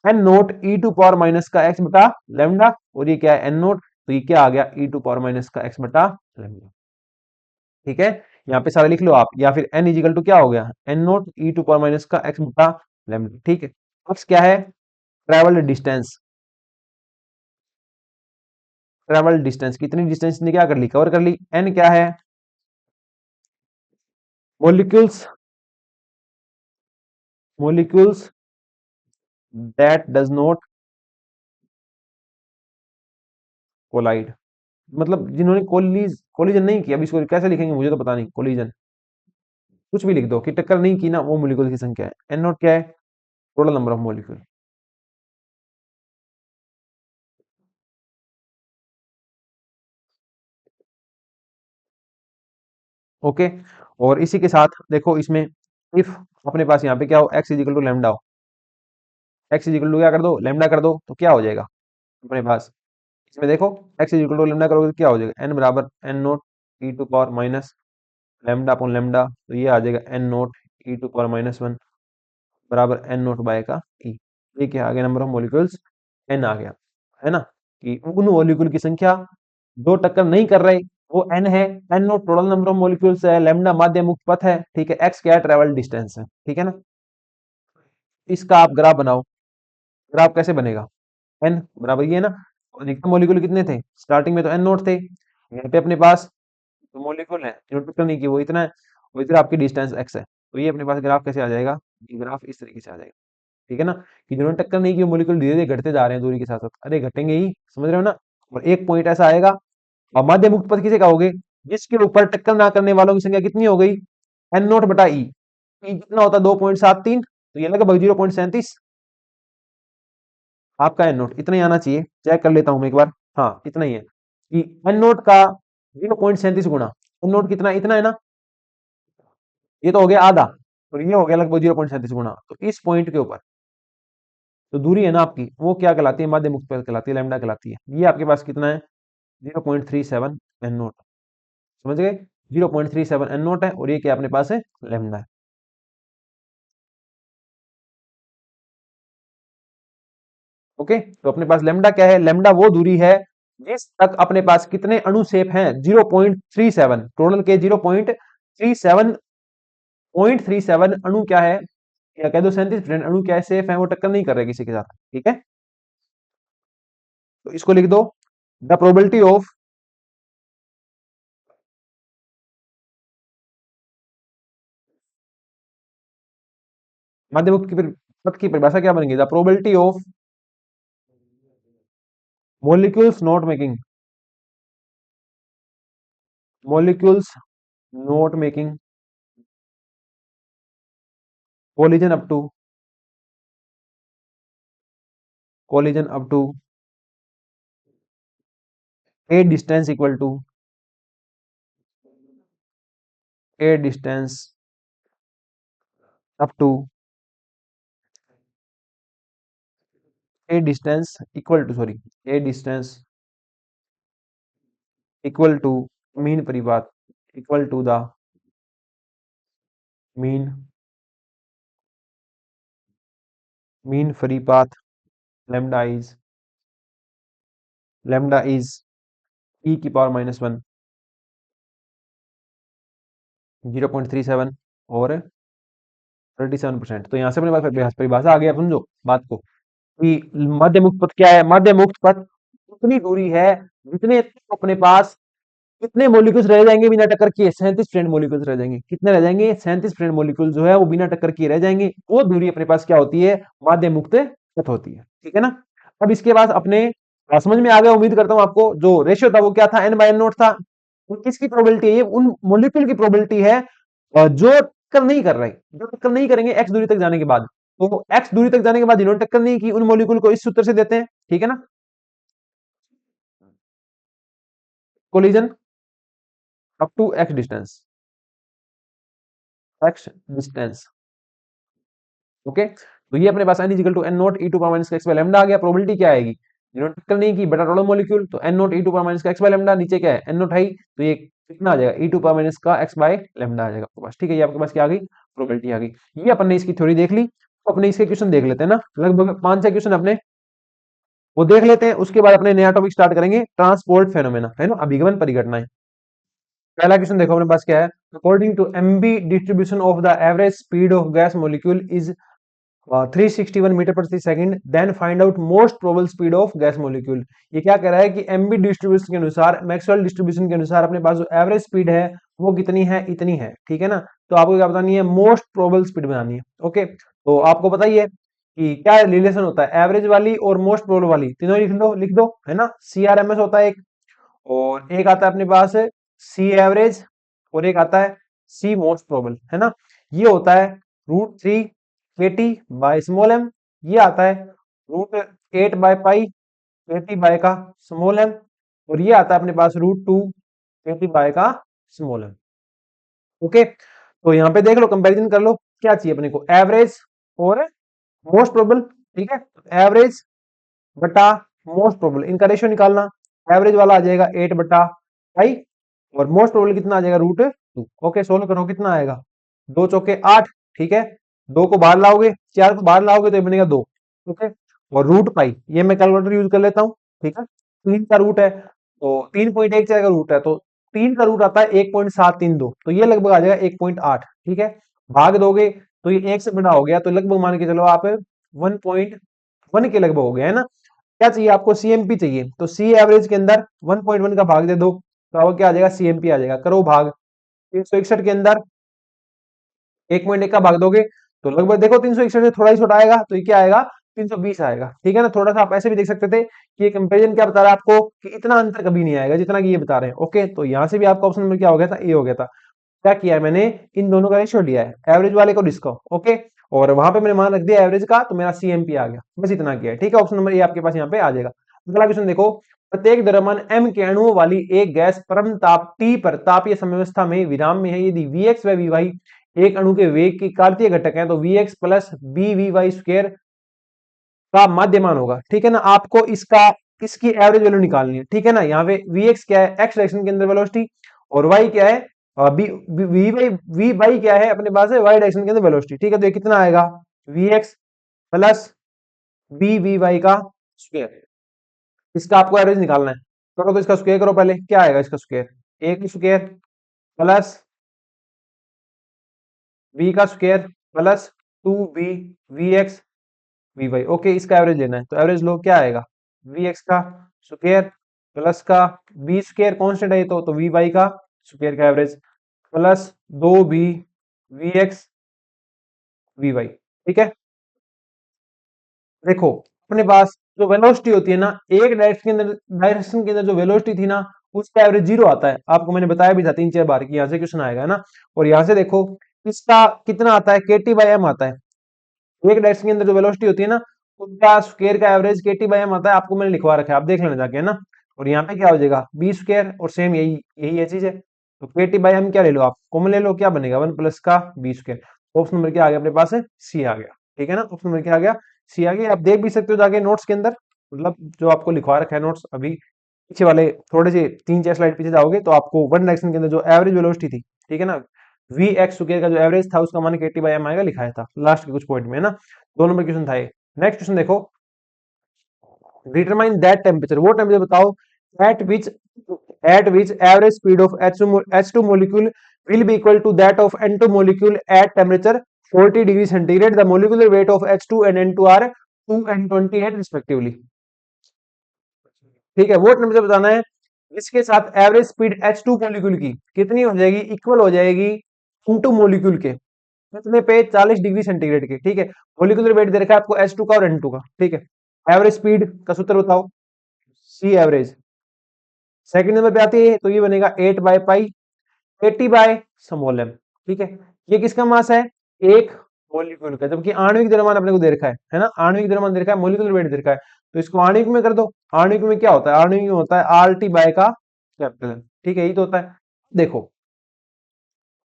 n naught e to power minus का x बटा लेमडा, और ये क्या है n नोट, तो ये क्या आ गया e टू पावर माइनस का x बटा लेमडा। ठीक है, यहाँ पे सारे लिख लो आप, या फिर n इजिकल टू क्या हो गया, n naught e to power minus का x बटा लेमडा। ठीक है, x क्या है, ट्रेवल्ड डिस्टेंस, कितनी डिस्टेंस ने क्या कर ली, कवर कर ली। n क्या है, molecules molecules that does not collide, मतलब जिन्होंने कोलिजन नहीं किया। अब इसको कैसे लिखेंगे मुझे तो पता नहीं, कोलिजन कुछ भी लिख दो कि टक्कर नहीं की ना, वो मोलिक्यूल की संख्या है। एन नॉट क्या है, total number of molecule. Okay, और इसी के साथ देखो इसमें, इफ अपने पास यहाँ पे क्या हो, एक्स इजिकल टू लेमडा हो, एक्स इजिकल टू क्या कर दो, लेमडा कर दो, तो क्या हो जाएगा अपने पास, इसमें देखो एक्स इजिकल टू लेमडा करोगे तो क्या हो जाएगा, एन बराबर N naught e to power minus lambda upon lambda, तो ये आ जाएगा N naught e to power minus one बराबर एन नोट बाय का ई। ये क्या आ गया, नंबर ऑफ मॉलिक्यूल्स एन आ गया, है ना, कि उन मॉलिक्यूल की संख्या दो टक्कर नहीं कर रहे वो एन है, N naught total number of molecules है, लेमडा माध्य मुक्त पथ है, ठीक है, एक्स क्या है, ट्रेवल डिस्टेंस है। ठीक है ना, इसका आप ग्राफ बनाओ, ग्राफ कैसे बनेगा, एन बराबर ये है ना, और अधिकतम मॉलिक्यूल कितने थे, स्टार्टिंग में तो एन नोट थे, यहाँ पे अपने पास तो मॉलिक्यूल है जो टक्कर नहीं की वो इतना है, और इधर आपकी डिस्टेंस एक्स है, तो ये अपने पास ग्राफ कैसे आ जाएगा, ये ग्राफ इस तरीके से आ जाएगा। ठीक है ना, कि जिन्होंने टक्कर नहीं की मॉलिक्यूल धीरे धीरे घटते जा रहे हैं दूरी के साथ साथ, अरे घटेंगे ही, समझ रहे हो ना। और एक पॉइंट ऐसा आएगा, और मध्य मुक्त पथ किसे कहोगे, जिसके ऊपर टक्कर ना करने वालों की संख्या कितनी हो गई, एन नोट बटा ई, ई कितना होता है 2.73, तो ये लगभग 0.37, आपका एन नोट इतना ही आना चाहिए, चेक कर लेता हूं मैं एक बार, हाँ इतना ही है, कि एन नोट का 0.37 गुना एन नोट कितना, इतना है ना, ये तो हो गया आधा, और ये हो गया लगभग 0.37 गुना, तो इस पॉइंट के ऊपर तो दूरी है ना आपकी, वो क्या कहलाती है, माध्य मुक्त पथ कहलाती है, लैम्डा कहलाती है। ये आपके पास कितना है, 0.37 एन नोट, समझ गए। 0.37 एन नॉट है और ये क्या अपने पास है, लेमडा है। ओके, तो अपने पास लेमडा क्या है, लेमडा वो दूरी है जिस तक अपने पास कितने अणु सेफ हैं, 0.37, टोटल के 0.37 अणु क्या है, या कह दो 37% अणु क्या है, सेफ है, वो टक्कर नहीं कर रहे किसी के साथ। ठीक है, तो इसको लिख दो, द प्रोबेबिलिटी ऑफ, माध्यमुक्त की पद की परिभाषा क्या बनेगी, the probability of molecules not making, molecules not making collision up to, collision up to a distance equal to, a distance up to, a distance equal to, sorry, a distance equal to mean परिपात, equal to the mean free path, lambda is, lambda is e की power -1, 0.37 और 37%। तो यहां से अपने पास परिभाषा आ गया, समझो बात को कि मध्य मुक्त पथ क्या है, मध्य मुक्त पथ उतनी दूरी है जितने तक अपने पास कितने मॉलिक्यूल्स रह जाएंगे बिना टक्कर किए, 37% मॉलिक्यूल्स रह जाएंगे। कितने रह जाएंगे, 37% मॉलिक्यूल जो है वो बिना टक्कर किए रह जाएंगे। वो दूरी अपने पास क्या होती है, माध्य मुक्त पथ होती है। ठीक है ना, अब इसके बाद अपने समझ में आ गया, उम्मीद करता हूं आपको। जो रेशियो था वो क्या था, n/n0 था। वो किसकी प्रोबेबिलिटी है, ये उन मॉलिक्यूल की प्रोबेबिलिटी है जो टक्कर नहीं कर रहे, जो टक्कर नहीं करेंगे x दूरी तक जाने के बाद। तो x दूरी तक जाने के बाद जिन्होंने टक्कर नहीं की उन मॉलिक्यूल को इस सूत्र से देते हैं। ठीक है ना, collision up to x distance, x distance. Okay, तो ये अपने पास n equal to N naught e to power minus का एक्स बाय लैम्डा आ गया। प्रोबेबिलिटी क्या आएगी, जिन्होंने टक्कर नहीं की बटा टोटल मॉलिक्यूल, तो N naught e to power minus का एक्स बाय लैम्डा, नीचे क्या है एन नॉट है, तो ये कितना आ जाएगा, ई टू पावर माइनस का एक्स बाय लैम्डा आ जाएगा आपके पास। ठीक है, ये आपके पास क्या आ गई, प्रोबेबिलिटी आ गई। ये अपन ने इसकी थ्योरी देख ली। तो अपने इसके क्वेश्चन देख लेते हैं ना, लगभग 5-6 क्वेश्चन अपने वो देख लेते हैं। उसके बाद अपने नया टॉपिक स्टार्ट करेंगे, ट्रांसपोर्ट फेनोमेना, है ना, अभिगमन परिघटनाएं। पहला क्वेश्चन देखो अपने पास क्या है, according to MB distribution of the average speed of gas molecule is 361 metre प्रति second, then find out most probable speed of gas molecule. ये क्या कह रहा है कि एमबी डिस्ट्रीब्यूशन के अनुसार, मैक्सवेल डिस्ट्रीब्यूशन के अनुसार अपने पास जो एवरेज स्पीड है वो कितनी है, इतनी है। ठीक है ना, तो आपको क्या बतानी है, मोस्ट प्रोबेबल स्पीड बनानी है। ओके, तो आपको पता ही है कि क्या रिलेशन होता है एवरेज वाली और मोस्ट प्रोबेबल वाली, तीनों लिख दो, है ना। सीआरएमएस होता है एक, और एक आता है अपने पास सी एवरेज, और एक आता है सी मोस्ट प्रोबेबल, है ना। ये होता है √3 KT बाय स्मॉल एम, ये आता है √8 बाय पाई KT बाय का स्मॉल एम, और ये आता है अपने पास √2 KT बाय का स्मॉल एम। ओके, तो यहाँ पे देख लो, कंपैरिजन कर लो, क्या चाहिए अपने को, एवरेज और मोस्ट प्रोबेबल। ठीक है, एवरेज बटा मोस्ट प्रोबेबल, इनका रेशियो निकालना। एवरेज वाला आ जाएगा 8 बटा पाई, और मोस्ट प्रोबेबल कितना आ जाएगा, √2। ओके, सोल्व करो, कितना आएगा, 2 चौके 8। ठीक है, 2 को बाहर लाओगे, 4 को बाहर लाओगे तो ये बनेगा 2। ओके, और √पाई, ये मैं कैलकुलेटर यूज कर लेता हूँ। ठीक है, 3 का रूट है तो 3.1 का रूट है, तो 3 का रूट आता है 1.732, तो ये लगभग आ जाएगा 1.8। ठीक है, भाग दोगे तो ये 1 से बड़ा हो गया, तो लगभग मान के चलो आप 1.1 के लगभग हो गया, है ना। क्या चाहिए आपको, सीएमपी चाहिए, तो सी एवरेज के अंदर 1.1 का भाग दे दो, तो आपको क्या आ जाएगा, सीएमपी आ जाएगा। करो भाग, 361 के अंदर 1.1 का भाग दोगे तो लगभग देखो 361 से थोड़ा ही छोटा आएगा, तो ये क्या आएगा, 320 आएगा। ठीक है ना, थोड़ा सा आप ऐसे भी देख सकते थे कि ये कंपैरिजन क्या बता रहा है आपको कि इतना अंतर कभी नहीं आएगा जितना कि ये बता रहे हैं। ओके, तो यहां से भी आपका ऑप्शन नंबर क्या हो गया था, ए हो गया था। क्या किया है मैंने, इन दोनों का रेशियो लिया है, एवरेज वाले को डिस्को। ओके, और वहां पे मैंने मान रख दिया एवरेज का, तो मेरा सीएमपी आ गया, बस इतना किया है। ठीक है, ऑप्शन नंबर ए आपके पास यहाँ पे आ जाएगा। अगला क्वेश्चन देखो, प्रत्येक द्रव्यमान m के अणुओं वाली एक गैस परम ताप T पर तापीय साम्यावस्था में विराम में है, यदि Vx व Vy एक अणु के वेग के कार्तीय घटक है, तो Vx प्लस BVy स्क्वायर का माध्यमान होगा। ठीक है ना, आपको इसका इसकी एवरेज वैल्यू निकालनी है। ठीक है ना, यहाँ पे Vx क्या है, x डायरेक्शन के अंदर वेलोसिटी, और y क्या है, बी वी बाई क्या है अपने पास है वाई डायरेक्शन के अंदर वेलोसिटी, ठीक है। तो ये कितना आएगा v x plus b v Y का स्क्वायर, इसका आपको एवरेज निकालना है। करो तो इसका स्क्वायर करो पहले, क्या आएगा इसका स्क्वायर, एक स्क्वायर प्लस वी का square plus two v v x v y. Okay, इसका एवरेज लेना है तो एवरेज लो, क्या आएगा वी एक्स का स्क्वायर प्लस का बी स्क्वायर कॉन्स्टेंट है तो वी वाई का स्क्वायर का एवरेज प्लस दो b v x v y, ठीक है। देखो अपने पास जो वेलोसिटी होती है ना, एक डायरेक्शन के अंदर जो वेलोसिटी थी ना, उसका एवरेज जीरो आता है। आपको मैंने बताया भी था 3-4 बार कि यहाँ से क्वेश्चन आएगा ना। और यहाँ से देखो इसका कितना आता है, के टी बाई एम आता है। एक डायरेक्शन के अंदर जो वेलोसिटी होती है ना, उसका स्क्वायर का average K T by M आता है। आपको मैंने लिखवा रखा है, आप देख लेना जाके, है ना। और यहाँ पे क्या हो जाएगा बी स्क्वायर, और सेम यही यही है चीज है। तो के टी बाई एम क्या ले लो आप, कॉमन ले लो, क्या बनेगा वन प्लस का बी स्क्वायर। ऑप्शन नंबर क्या आ गया अपने पास है, सी आ गया, ठीक है ना। ऑप्शन नंबर क्या आ गया, सी आ गया। आप देख भी सकते हो जाके नोट्स के अंदर, मतलब जो आपको लिखवा रखा है नोट्स अभी पीछे वाले थोड़े से 3-4 स्लाइड पीछे जाओगे तो आपको वन डायरेक्शन के अंदर जो एवरेज वेलोसिटी थी, ठीक है ना, वी एक्स स्क्वायर का जो एवरेज था उसका मान के टी बाई एम आएगा, लिखाया था लास्ट के कुछ पॉइंट में, है ना। 2 नंबर क्वेश्चन था ये। नेक्स्ट क्वेश्चन देखो, डिटरमाइन दैट टेम्परेचर, वो टेम्परेचर बताओ eight which average speed of H2 molecule will be equal to that of N2 molecule at temperature 40 degree centigrade. The molecular weight of H2 and N2 are 2 and 28 respectively. ठीक है, वो temperature बताना है इसके साथ average speed H2 molecule की कितनी हो जाएगी, इक्वल हो जाएगी इनटू मॉलिक्यूल के कितने पे, 40 डिग्री सेंटीग्रेड के, ठीक है। मोलिकुलर वेट दे रखा है आपको H2 का और N2 का, ठीक है। एवरेज स्पीड का सूत्र बताओ, सी एवरेज। सेकंड नंबर पे आती है तो ये बनेगा 8 by pi 80 by small m, ठीक है। ये किसका मास है, एक मॉलिक्यूल का, जबकि आणविक द्रव्यमान अपने को दे रखा है ना, आणविक द्रव्यमान दे रखा है, मॉलिक्यूलर वेट दे रखा है। तो इसको आणविक में कर दो, आणविक में क्या होता है, आणविक में होता है आर टी बाय का कैपिटल एम, ठीक है, यही तो होता है। देखो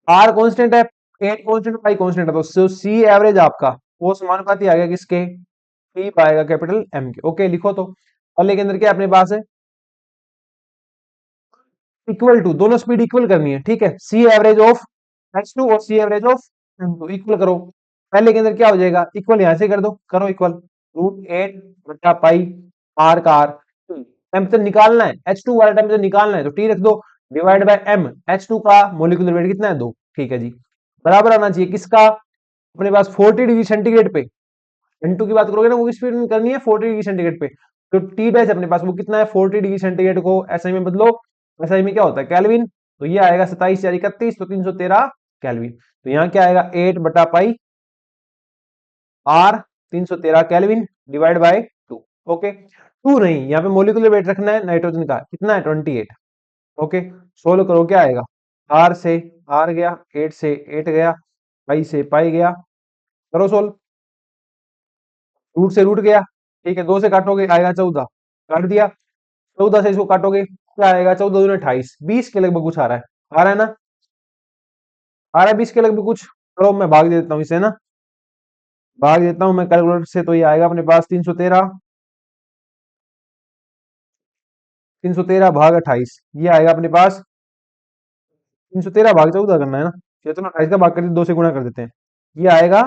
आर कांस्टेंट है, एट कांस्टेंट, पाई कांस्टेंट है, तो सी एवरेज आपका वो समानुपाती आ गया किसके, टी पाएगा कैपिटल एम के। ओके लिखो तो, और लेकिन अंदर क्या अपने पास है, इक्वल टू, दोनों स्पीड इक्वल करनी है, ठीक है। सी एवरेज ऑफ H2 और C average of M2 equal करो। पहले के अंदर क्या हो जाएगा, इक्वल यहां से कर दो, करो इक्वल रूट एट बटा पाई आर का आर। टेम्परेचर निकालना है, H2 वाला टेम्परेचर निकालना है तो टी रख दो, डिवाइड बाय एम, H2 का मोलिकुलर वेट कितना है, 2, ठीक है जी। बराबर आना चाहिए किसका, अपने पास 40 डिग्री सेंटीग्रेड पे, N2 की बात करोगे ना, वो स्पीड करनी है 40 डिग्री सेंटीग्रेड पे। तो टी डैश अपने पास वो कितना है, 40 डिग्री सेंटीग्रेड को एसआई में बदलो, एसआई में क्या होता है केल्विन, तो ये आएगा 27/4 = 31, तो 313 केल्विन। तो यहाँ क्या आएगा 8 बटा pi R 313 kelvin divide by 2। Okay, 2 नहीं, यहाँ पे मोलिकुलर वेट रखना है नाइट्रोजन का, कितना है 28। ओके, सोल्व करो क्या आएगा, आर से आर गया, 8 से 8 गया, पाई से पाई गया, करो सोल्व, रूट से रूट गया, ठीक है, 2 से काटोगे आएगा 14, काट दिया। 14 से इसको काटोगे क्या आएगा, 14 दूनी 28, 20 के लगभग कुछ आ रहा है ना, आ रहा है 20 के लगभग कुछ। चलो मैं भाग दे देता हूँ इसे ना, भाग देता हूँ मैं कैलकुलेटर से, तो ये आएगा अपने पास 313, 313 भाग 28, ये आएगा अपने पास 313 भाग 14 करना है ना, ये तो 28 का भाग करके 2 से गुणा कर देते हैं, ये आएगा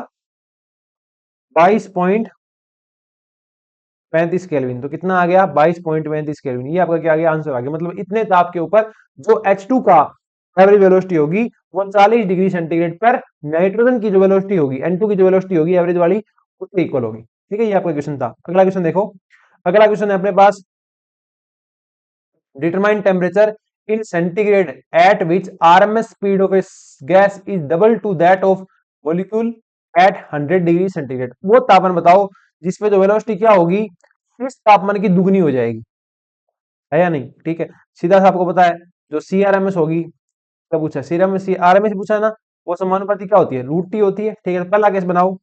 22.35 केल्विन। तो कितना आ गया 22.35 केल्विन, ये आपका क्या आ गया, आंसर आ गया। मतलब इतने ताप के ऊपर जो H2 का एवरेज वेलोसिटी होगी वो 40 डिग्री सेंटीग्रेड पर नाइट्रोजन की जो वेलोसिटी होगी, N2 की जो वेलोसिटी होगी एवरेज वाली, उससे इक्वल होगी, ठीक है। ये आपका क्वेश्चन था। अगला क्वेश्चन देखो, अगला क्वेश्चन है अपने पास, determine temperature in centigrade at which RMS speed of a gas is double to that of molecule at 100 degree centigrade. वो तापमान बताओ जिसपे जो वेलोसिटी क्या होगी, इस तापमान की दुगनी हो जाएगी, है या नहीं, ठीक है। सीधा सा आपको पता है जो सी आर एम एस होगी, क्या पूछा, सी आर एम एस पूछा है ना, वो समानुपाती क्या होती है, रूट टी होती है, ठीक है। तो पहला केस बनाओ,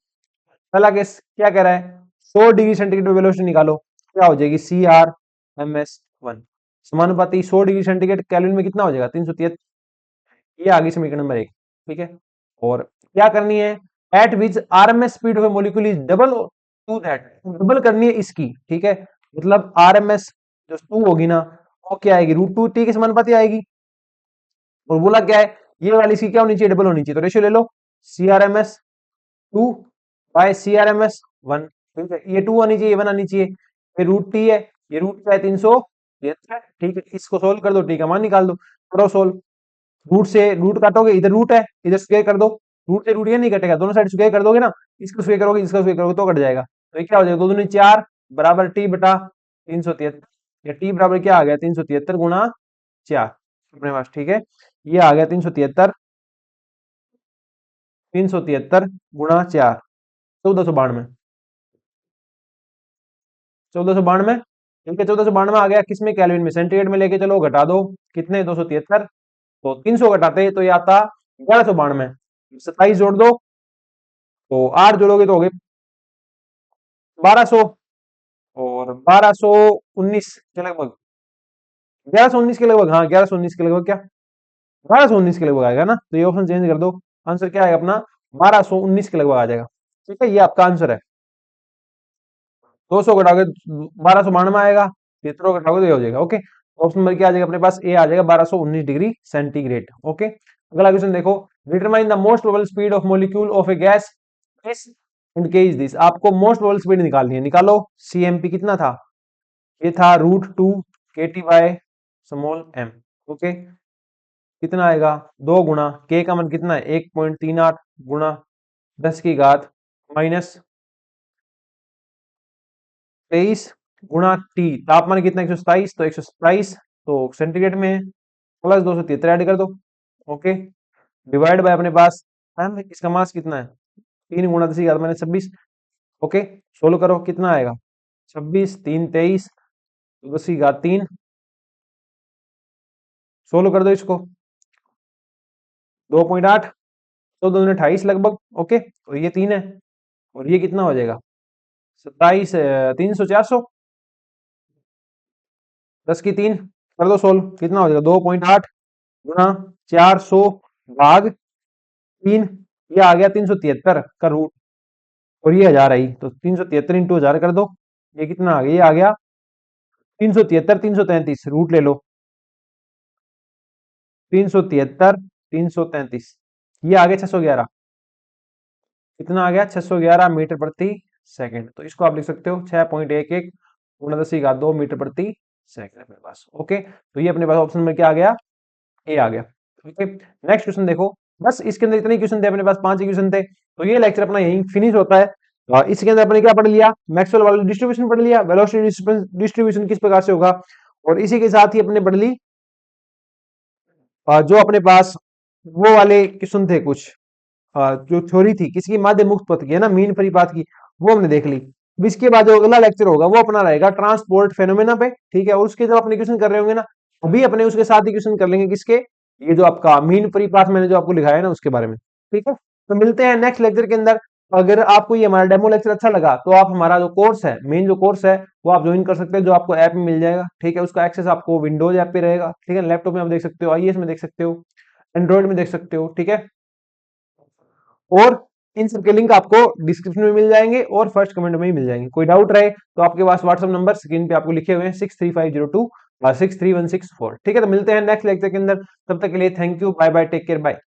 पहला केस क्या कह रहा है, 100 डिग्री सेंटीग्रेड वेलोसिटी निकालो, क्या हो जाएगी c R M s one, समानुपाती 100 डिग्री सेंटीग्रेड केल्विन में कितना हो जाएगा 373, ये आ गई समीकरण नंबर 1, ठीक है। और क्या करनी है, eight which RMS speed of molecule is double to that, double करनी है इसकी, ठीक है। मतलब आरएमएस जो 2 होगी ना, वो क्या आएगी, रूट टू टी के समानुपाती आएगी। और बोला क्या है ये वाली इसकी क्या होनी चाहिए, डबल होनी चाहिए। तो रेशियो ले लो, CRMS 2 बाय CRMS 1, ठीक है, ये 2 आनी चाहिए, 1 आनी चाहिए। ये रूट टी है, ये रूट का है 373, ठीक है, इसको सोल्व कर दो, टी का मान निकाल दो, करो सोल्व। रूट से रूट काटोगे, इधर रूट है, इधर स्क्वायर कर दो, रूट से रूट ये नहीं कटेगा, दोनों साइड स्क्वायर कर दोगे ना, इसको स्क्वायर करोगे, इसका स्क्वायर करोगे तो कट जाएगा। तो ये क्या हो जाएगा, 2 दूनी 4 बराबर टी बटा 373, या टी बराबर क्या आ गया, 373 गुणा 4 अपने पास, ठीक है। ये आ गया 373, 373 गुणा 4, 1492, 1492, ठीक है, 1492 आ गया, किसमें, कैलविन में। सेंटीग्रेड में लेके चलो, घटा दो, कितने, 273, तो 300 घटाते तो ये आता 1192, 27 जोड़ दो, तो 8 जोड़ोगे तो हो गए 1200, और 1219 के लगभग, 1119 के लगभग, हाँ 1119 के लगभग, क्या 1219 के लगभग आएगा ना। तो ये ऑप्शन चेंज कर दो, आंसर क्या आएगा अपना, 1219 के लगभग आ जाएगा, ठीक है, ये आपका आंसर है। 200 घटाओगे 1292 आएगा, 73 घटाओगे तो ये हो जाएगा, ओके। ऑप्शन नंबर क्या आ जाएगा अपने पास, ए आ जाएगा 1219 डिग्री सेंटीग्रेड, ओके। अगला क्वेश्चन देखो, determine the most probable speed of molecule of a gas इस एंड के इज दिस। आपको मोस्ट प्रोबेबल स्पीड निकालनी है, निकालो। CMP कितना था, ये था √2 kT by small m, okay. कितना आएगा, 2 गुणा k का मान कितना है 1.38 गुणा 10 की घात माइनस 23 गुणा टी, तापमान कितना 127, तो 127 तो सेंटीग्रेड में, प्लस 273 ऐड कर दो, ओके, डिवाइड बाय अपने पास m, इसका मास कितना है 3 गुणा 10 की घात माइनस 26, ओके। सोल्व करो, कितना आएगा 26 3 23, 10 की घात 3, सोल्व कर दो इसको, 2.8, तो 2 28 लगभग, ओके। और ये 3 है, और ये कितना हो जाएगा 27, 300 400, 10 की 3, कर दो सोल्व, कितना हो जाएगा 2.8 गुणा 400 भाग 3, ये आ गया 373 का रूट, और ये 1000 आई, तो 373 इंटू 1000 कर दो, ये कितना आ गया, ये आ गया 373 333, रूट ले लो, 373 333, ये आ गया 611, कितना आ गया 611 मीटर प्रति सेकंड। तो इसको आप लिख सकते हो 6.11 गुणा 10 की घात 2 मीटर प्रति सेकंड अपने पास, ओके। तो ये अपने पास ऑप्शन में क्या आ गया, ए आ गया, ओके। नेक्स्ट क्वेश्चन देखो, बस इसके अंदर इतने क्वेश्चन थे अपने पास, 5 क्वेश्चन थे, तो ये लेक्चर अपना यहीं फिनिश होता है। इसके अंदर अपने क्या पढ़ लिया, मैक्सवेल वाला डिस्ट्रीब्यूशन पढ़ लिया, वेलोसिटी डिस्ट्रीब्यूशन किस प्रकार से होगा, और इसी के साथ ही अपने पढ़ ली जो अपने पास वो वाले क्वेश्चन थे कुछ, जो थ्योरी थी किसकी, माध्य मुक्त पथ की है ना, मीन परिपात की, वो हमने देख ली। अब इसके बाद जो अगला लेक्चर होगा वो अपना रहेगा ट्रांसपोर्ट फेनोमेना पे, ठीक है, और उसके जब अपने क्वेश्चन कर रहे होंगे ना, अभी अपने उसके साथ ही क्वेश्चन कर लेंगे किसके, ये जो आपका मीन परिपात मैंने जो आपको लिखाया है ना उसके बारे में, ठीक है। तो मिलते हैं नेक्स्ट लेक्चर के अंदर। अगर आपको ये हमारा डेमो लेक्चर अच्छा लगा तो आप हमारा जो कोर्स है, मेन जो कोर्स है वो आप ज्वाइन कर सकते हैं, जो आपको ऐप में मिल जाएगा, ठीक है। उसका एक्सेस आपको विंडोज ऐप पे रहेगा, ठीक है, लैपटॉप में आप देख सकते हो, आईएएस में देख सकते हो, एंड्रॉइड में देख सकते हो, ठीक है। और इन सब के लिंक आपको डिस्क्रिप्शन में मिल जाएंगे और फर्स्ट कमेंट में ही मिल जाएंगे। कोई डाउट रहे तो आपके पास व्हाट्सएप नंबर स्क्रीन पे आपको लिखे हुए हैं 63502 और 63164, ठीक है। तो मिलते हैं नेक्स्ट लेक्चर के अंदर, तब तक के लिए thank you, bye bye, take care, bye.